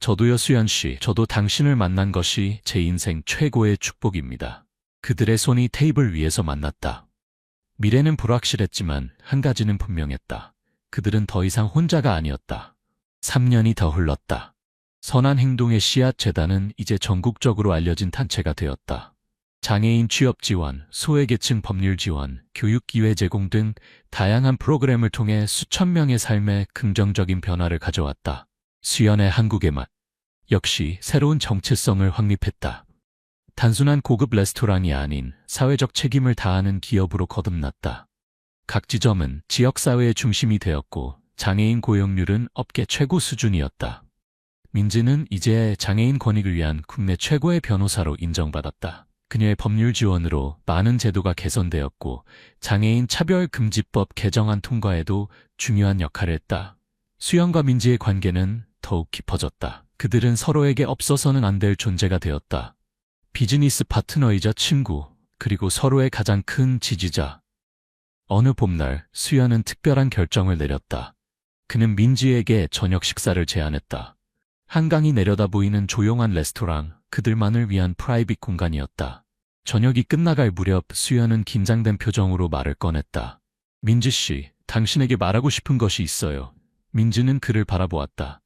저도요, 수연 씨. 저도 당신을 만난 것이 제 인생 최고의 축복입니다. 그들의 손이 테이블 위에서 만났다. 미래는 불확실했지만 한 가지는 분명했다. 그들은 더 이상 혼자가 아니었다. 3년이 더 흘렀다. 선한 행동의 씨앗 재단은 이제 전국적으로 알려진 단체가 되었다. 장애인 취업 지원, 소외계층 법률 지원, 교육 기회 제공 등 다양한 프로그램을 통해 수천 명의 삶에 긍정적인 변화를 가져왔다. 수연의 한국의 맛 역시 새로운 정체성을 확립했다. 단순한 고급 레스토랑이 아닌 사회적 책임을 다하는 기업으로 거듭났다. 각 지점은 지역사회의 중심이 되었고 장애인 고용률은 업계 최고 수준이었다. 민지는 이제 장애인 권익을 위한 국내 최고의 변호사로 인정받았다. 그녀의 법률 지원으로 많은 제도가 개선되었고 장애인 차별금지법 개정안 통과에도 중요한 역할을 했다. 수연과 민지의 관계는 더욱 깊어졌다. 그들은 서로에게 없어서는 안 될 존재가 되었다. 비즈니스 파트너이자 친구, 그리고 서로의 가장 큰 지지자. 어느 봄날 수연은 특별한 결정을 내렸다. 그는 민지에게 저녁 식사를 제안했다. 한강이 내려다 보이는 조용한 레스토랑, 그들만을 위한 프라이빗 공간이었다. 저녁이 끝나갈 무렵 수연은 긴장된 표정으로 말을 꺼냈다. 민지 씨, 당신에게 말하고 싶은 것이 있어요. 민지는 그를 바라보았다.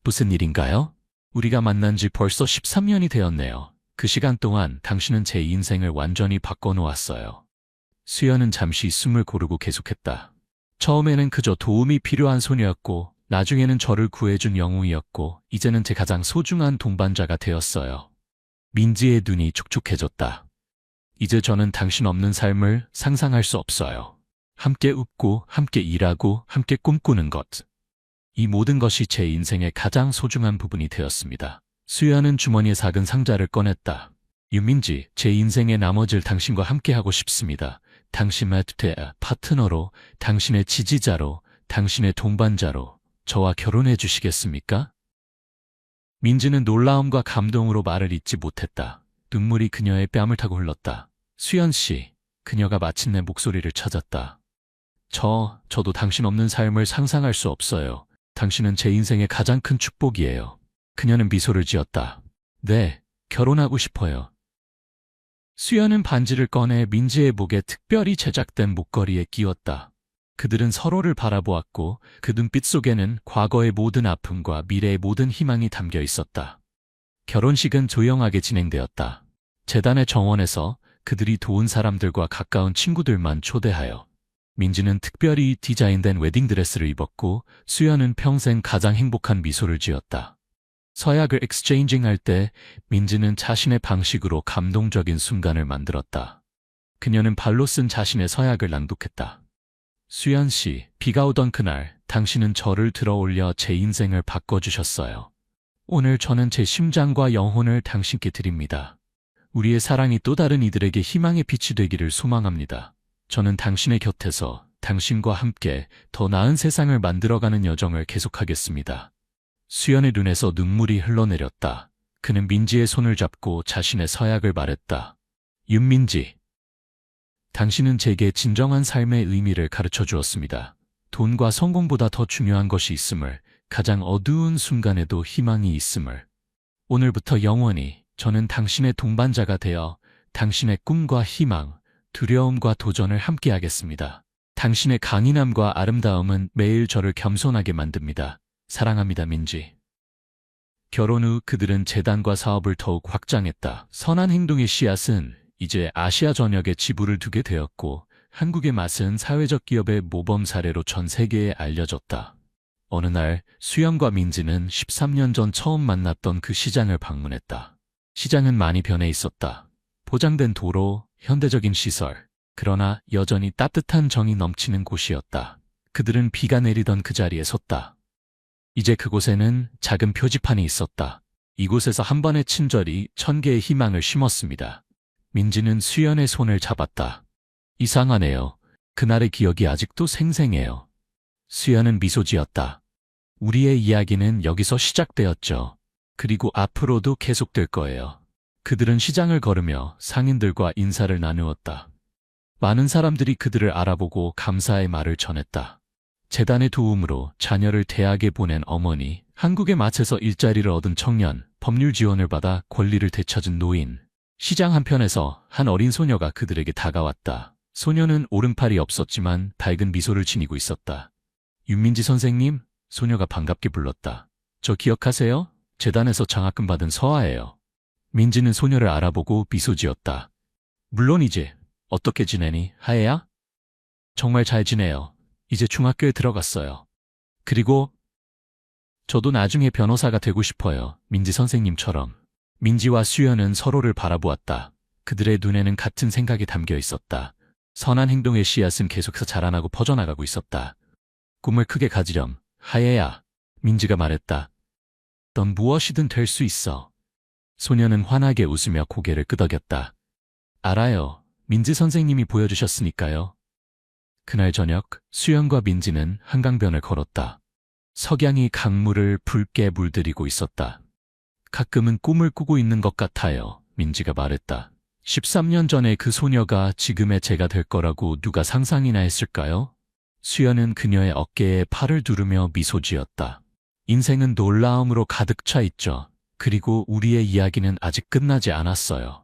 무슨 일인가요? 우리가 만난 지 벌써 13년이 되었네요. 그 시간 동안 당신은 제 인생을 완전히 바꿔놓았어요. 수연은 잠시 숨을 고르고 계속했다. 처음에는 그저 도움이 필요한 소녀였고 나중에는 저를 구해준 영웅이었고 이제는 제 가장 소중한 동반자가 되었어요. 민지의 눈이 촉촉해졌다. 이제 저는 당신 없는 삶을 상상할 수 없어요. 함께 웃고 함께 일하고 함께 꿈꾸는 것. 이 모든 것이 제 인생의 가장 소중한 부분이 되었습니다. 수연은 주머니에 작은 상자를 꺼냈다. 유민지, 제 인생의 나머지를 당신과 함께하고 싶습니다. 당신의 파트너로, 당신의 지지자로, 당신의 동반자로 저와 결혼해 주시겠습니까? 민지는 놀라움과 감동으로 말을 잇지 못했다. 눈물이 그녀의 뺨을 타고 흘렀다. 수연 씨, 그녀가 마침내 목소리를 찾았다. 저도 당신 없는 삶을 상상할 수 없어요. 당신은 제 인생의 가장 큰 축복이에요. 그녀는 미소를 지었다. 네, 결혼하고 싶어요. 수연은 반지를 꺼내 민지의 목에 특별히 제작된 목걸이에 끼웠다. 그들은 서로를 바라보았고 그 눈빛 속에는 과거의 모든 아픔과 미래의 모든 희망이 담겨 있었다. 결혼식은 조용하게 진행되었다. 재단의 정원에서 그들이 도운 사람들과 가까운 친구들만 초대하여 민지는 특별히 디자인된 웨딩드레스를 입었고 수연은 평생 가장 행복한 미소를 지었다. 서약을 엑스체인징할 때 민지는 자신의 방식으로 감동적인 순간을 만들었다. 그녀는 발로 쓴 자신의 서약을 낭독했다. 수연 씨, 비가 오던 그날 당신은 저를 들어올려 제 인생을 바꿔주셨어요. 오늘 저는 제 심장과 영혼을 당신께 드립니다. 우리의 사랑이 또 다른 이들에게 희망의 빛이 되기를 소망합니다. 저는 당신의 곁에서 당신과 함께 더 나은 세상을 만들어가는 여정을 계속하겠습니다. 수연의 눈에서 눈물이 흘러내렸다. 그는 민지의 손을 잡고 자신의 서약을 말했다. 윤민지, 당신은 제게 진정한 삶의 의미를 가르쳐 주었습니다. 돈과 성공보다 더 중요한 것이 있음을, 가장 어두운 순간에도 희망이 있음을. 오늘부터 영원히 저는 당신의 동반자가 되어 당신의 꿈과 희망, 두려움과 도전을 함께하겠습니다. 당신의 강인함과 아름다움은 매일 저를 겸손하게 만듭니다. 사랑합니다, 민지. 결혼 후 그들은 재단과 사업을 더욱 확장했다. 선한 행동의 씨앗은 이제 아시아 전역에 지부를 두게 되었고 한국의 맛은 사회적 기업의 모범 사례로 전 세계에 알려졌다. 어느 날 수연과 민지는 13년 전 처음 만났던 그 시장을 방문했다. 시장은 많이 변해 있었다. 포장된 도로, 현대적인 시설, 그러나 여전히 따뜻한 정이 넘치는 곳이었다. 그들은 비가 내리던 그 자리에 섰다. 이제 그곳에는 작은 표지판이 있었다. 이곳에서 한 번의 친절이 1000개의 희망을 심었습니다. 민지는 수연의 손을 잡았다. 이상하네요. 그날의 기억이 아직도 생생해요. 수연은 미소 지었다. 우리의 이야기는 여기서 시작되었죠. 그리고 앞으로도 계속될 거예요. 그들은 시장을 걸으며 상인들과 인사를 나누었다. 많은 사람들이 그들을 알아보고 감사의 말을 전했다. 재단의 도움으로 자녀를 대학에 보낸 어머니, 한국의 맛에서 일자리를 얻은 청년, 법률 지원을 받아 권리를 되찾은 노인. 시장 한편에서 한 어린 소녀가 그들에게 다가왔다. 소녀는 오른팔이 없었지만 밝은 미소를 지니고 있었다. 윤민지 선생님, 소녀가 반갑게 불렀다. 저 기억하세요? 재단에서 장학금 받은 서아예요. 민지는 소녀를 알아보고 미소 지었다. 물론이지. 어떻게 지내니, 하혜야? 정말 잘 지내요. 이제 중학교에 들어갔어요. 그리고 저도 나중에 변호사가 되고 싶어요. 민지 선생님처럼. 민지와 수연은 서로를 바라보았다. 그들의 눈에는 같은 생각이 담겨 있었다. 선한 행동의 씨앗은 계속해서 자라나고 퍼져나가고 있었다. 꿈을 크게 가지렴, 하예야. 민지가 말했다. 넌 무엇이든 될 수 있어. 소녀는 환하게 웃으며 고개를 끄덕였다. 알아요. 민지 선생님이 보여주셨으니까요. 그날 저녁 수연과 민지는 한강변을 걸었다. 석양이 강물을 붉게 물들이고 있었다. 가끔은 꿈을 꾸고 있는 것 같아요. 민지가 말했다. 13년 전에 그 소녀가 지금의 제가 될 거라고 누가 상상이나 했을까요? 수연은 그녀의 어깨에 팔을 두르며 미소 지었다. 인생은 놀라움으로 가득 차 있죠. 그리고 우리의 이야기는 아직 끝나지 않았어요.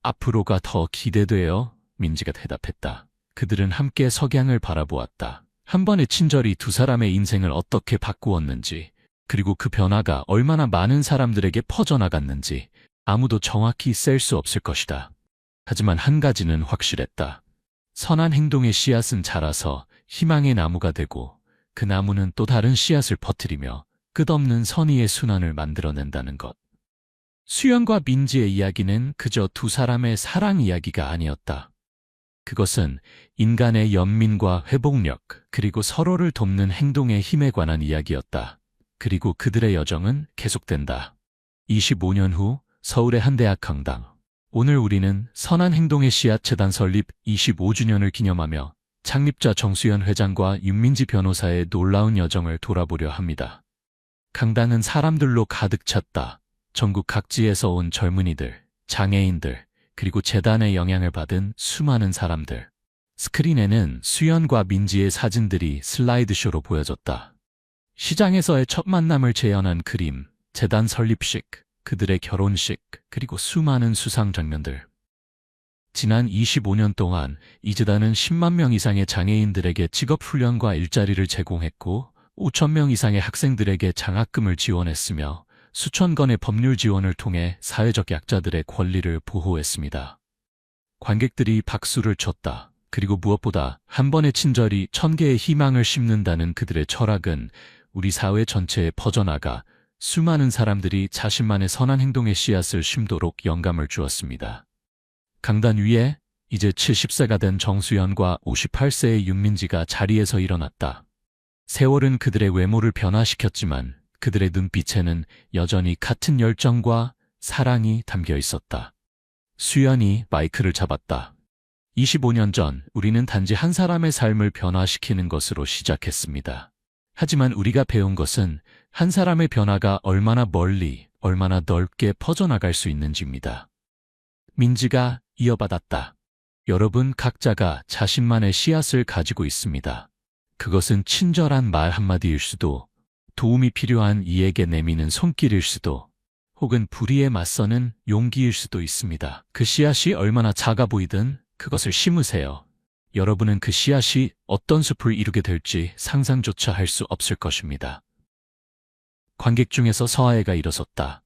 앞으로가 더 기대돼요. 민지가 대답했다. 그들은 함께 석양을 바라보았다. 한 번의 친절이 두 사람의 인생을 어떻게 바꾸었는지, 그리고 그 변화가 얼마나 많은 사람들에게 퍼져나갔는지 아무도 정확히 셀 수 없을 것이다. 하지만 한 가지는 확실했다. 선한 행동의 씨앗은 자라서 희망의 나무가 되고 그 나무는 또 다른 씨앗을 퍼뜨리며 끝없는 선의의 순환을 만들어낸다는 것. 수연과 민지의 이야기는 그저 두 사람의 사랑 이야기가 아니었다. 그것은 인간의 연민과 회복력, 그리고 서로를 돕는 행동의 힘에 관한 이야기였다. 그리고 그들의 여정은 계속된다. 25년 후 서울의 한 대학 강당. 오늘 우리는 선한 행동의 씨앗 재단 설립 25주년을 기념하며 창립자 정수연 회장과 윤민지 변호사의 놀라운 여정을 돌아보려 합니다. 강당은 사람들로 가득 찼다. 전국 각지에서 온 젊은이들, 장애인들, 그리고 재단의 영향을 받은 수많은 사람들. 스크린에는 수연과 민지의 사진들이 슬라이드쇼로 보여졌다. 시장에서의 첫 만남을 재현한 그림, 재단 설립식, 그들의 결혼식, 그리고 수많은 수상 장면들. 지난 25년 동안 이 재단은 10만 명 이상의 장애인들에게 직업훈련과 일자리를 제공했고 5천 명 이상의 학생들에게 장학금을 지원했으며 수천 건의 법률 지원을 통해 사회적 약자들의 권리를 보호했습니다. 관객들이 박수를 쳤다. 그리고 무엇보다 한 번의 친절이 1000개의 희망을 심는다는 그들의 철학은 우리 사회 전체에 퍼져나가 수많은 사람들이 자신만의 선한 행동의 씨앗을 심도록 영감을 주었습니다. 강단 위에 이제 70세가 된 정수연과 58세의 윤민지가 자리에서 일어났다. 세월은 그들의 외모를 변화시켰지만 그들의 눈빛에는 여전히 같은 열정과 사랑이 담겨 있었다. 수연이 마이크를 잡았다. 25년 전 우리는 단지 한 사람의 삶을 변화시키는 것으로 시작했습니다. 하지만 우리가 배운 것은 한 사람의 변화가 얼마나 멀리, 얼마나 넓게 퍼져나갈 수 있는지입니다. 민지가 이어받았다. 여러분 각자가 자신만의 씨앗을 가지고 있습니다. 그것은 친절한 말 한마디일 수도, 도움이 필요한 이에게 내미는 손길일 수도, 혹은 불의에 맞서는 용기일 수도 있습니다. 그 씨앗이 얼마나 작아 보이든 그것을 심으세요. 여러분은 그 씨앗이 어떤 숲을 이루게 될지 상상조차 할 수 없을 것입니다. 관객 중에서 서아애가 일어섰다.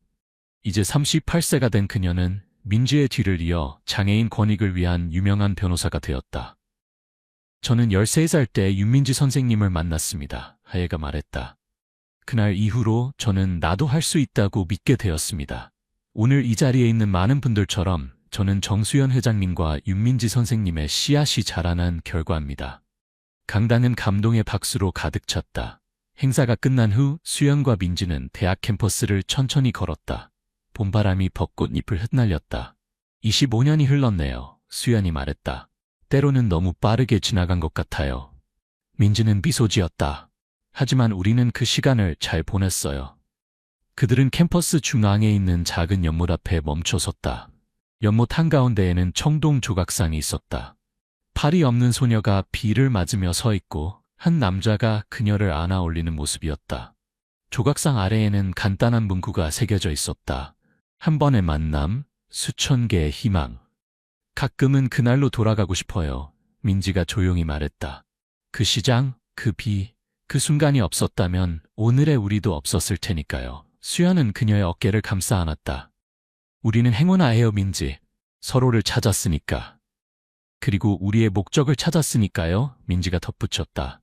이제 38세가 된 그녀는 민지의 뒤를 이어 장애인 권익을 위한 유명한 변호사가 되었다. 저는 13살 때 윤민지 선생님을 만났습니다. 하애가 말했다. 그날 이후로 저는 나도 할 수 있다고 믿게 되었습니다. 오늘 이 자리에 있는 많은 분들처럼 저는 정수연 회장님과 윤민지 선생님의 씨앗이 자라난 결과입니다. 강당은 감동의 박수로 가득 찼다. 행사가 끝난 후 수연과 민지는 대학 캠퍼스를 천천히 걸었다. 봄바람이 벚꽃잎을 흩날렸다. 25년이 흘렀네요. 수연이 말했다. 때로는 너무 빠르게 지나간 것 같아요. 민지는 미소 지었다. 하지만 우리는 그 시간을 잘 보냈어요. 그들은 캠퍼스 중앙에 있는 작은 연못 앞에 멈춰 섰다. 연못 한가운데에는 청동 조각상이 있었다. 팔이 없는 소녀가 비를 맞으며 서 있고 한 남자가 그녀를 안아 올리는 모습이었다. 조각상 아래에는 간단한 문구가 새겨져 있었다. 한 번의 만남, 수천 개의 희망. 가끔은 그날로 돌아가고 싶어요. 민지가 조용히 말했다. 그 시장, 그 비, 그 순간이 없었다면 오늘의 우리도 없었을 테니까요. 수연은 그녀의 어깨를 감싸 안았다. 우리는 행운아예요, 민지. 서로를 찾았으니까. 그리고 우리의 목적을 찾았으니까요, 민지가 덧붙였다.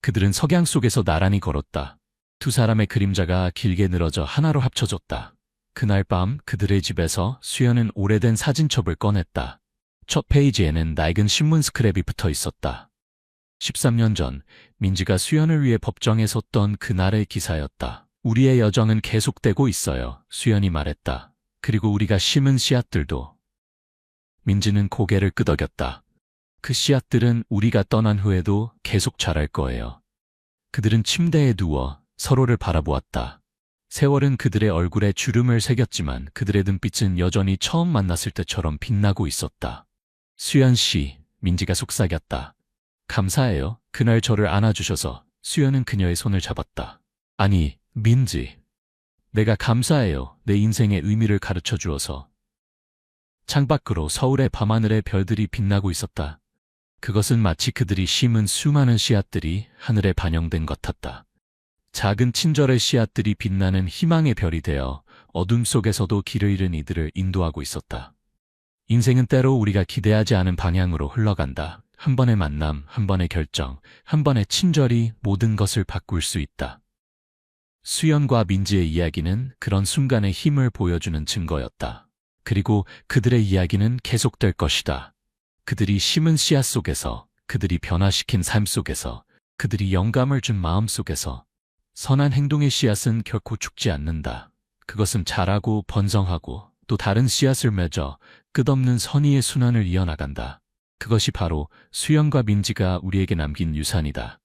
그들은 석양 속에서 나란히 걸었다. 두 사람의 그림자가 길게 늘어져 하나로 합쳐졌다. 그날 밤 그들의 집에서 수연은 오래된 사진첩을 꺼냈다. 첫 페이지에는 낡은 신문 스크랩이 붙어 있었다. 13년 전 민지가 수연을 위해 법정에 섰던 그날의 기사였다. 우리의 여정은 계속되고 있어요. 수연이 말했다. 그리고 우리가 심은 씨앗들도. 민지는 고개를 끄덕였다. 그 씨앗들은 우리가 떠난 후에도 계속 자랄 거예요. 그들은 침대에 누워 서로를 바라보았다. 세월은 그들의 얼굴에 주름을 새겼지만 그들의 눈빛은 여전히 처음 만났을 때처럼 빛나고 있었다. 수연 씨, 민지가 속삭였다. 감사해요. 그날 저를 안아주셔서. 수연은 그녀의 손을 잡았다. 아니, 민지. 내가 감사해요. 내 인생의 의미를 가르쳐 주어서. 창밖으로 서울의 밤하늘의 별들이 빛나고 있었다. 그것은 마치 그들이 심은 수많은 씨앗들이 하늘에 반영된 것 같았다. 작은 친절의 씨앗들이 빛나는 희망의 별이 되어 어둠 속에서도 길을 잃은 이들을 인도하고 있었다. 인생은 때로 우리가 기대하지 않은 방향으로 흘러간다. 한 번의 만남, 한 번의 결정, 한 번의 친절이 모든 것을 바꿀 수 있다. 수연과 민지의 이야기는 그런 순간의 힘을 보여주는 증거였다. 그리고 그들의 이야기는 계속될 것이다. 그들이 심은 씨앗 속에서, 그들이 변화시킨 삶 속에서, 그들이 영감을 준 마음 속에서 선한 행동의 씨앗은 결코 죽지 않는다. 그것은 자라고 번성하고 또 다른 씨앗을 맺어 끝없는 선의의 순환을 이어나간다. 그것이 바로 수연과 민지가 우리에게 남긴 유산이다.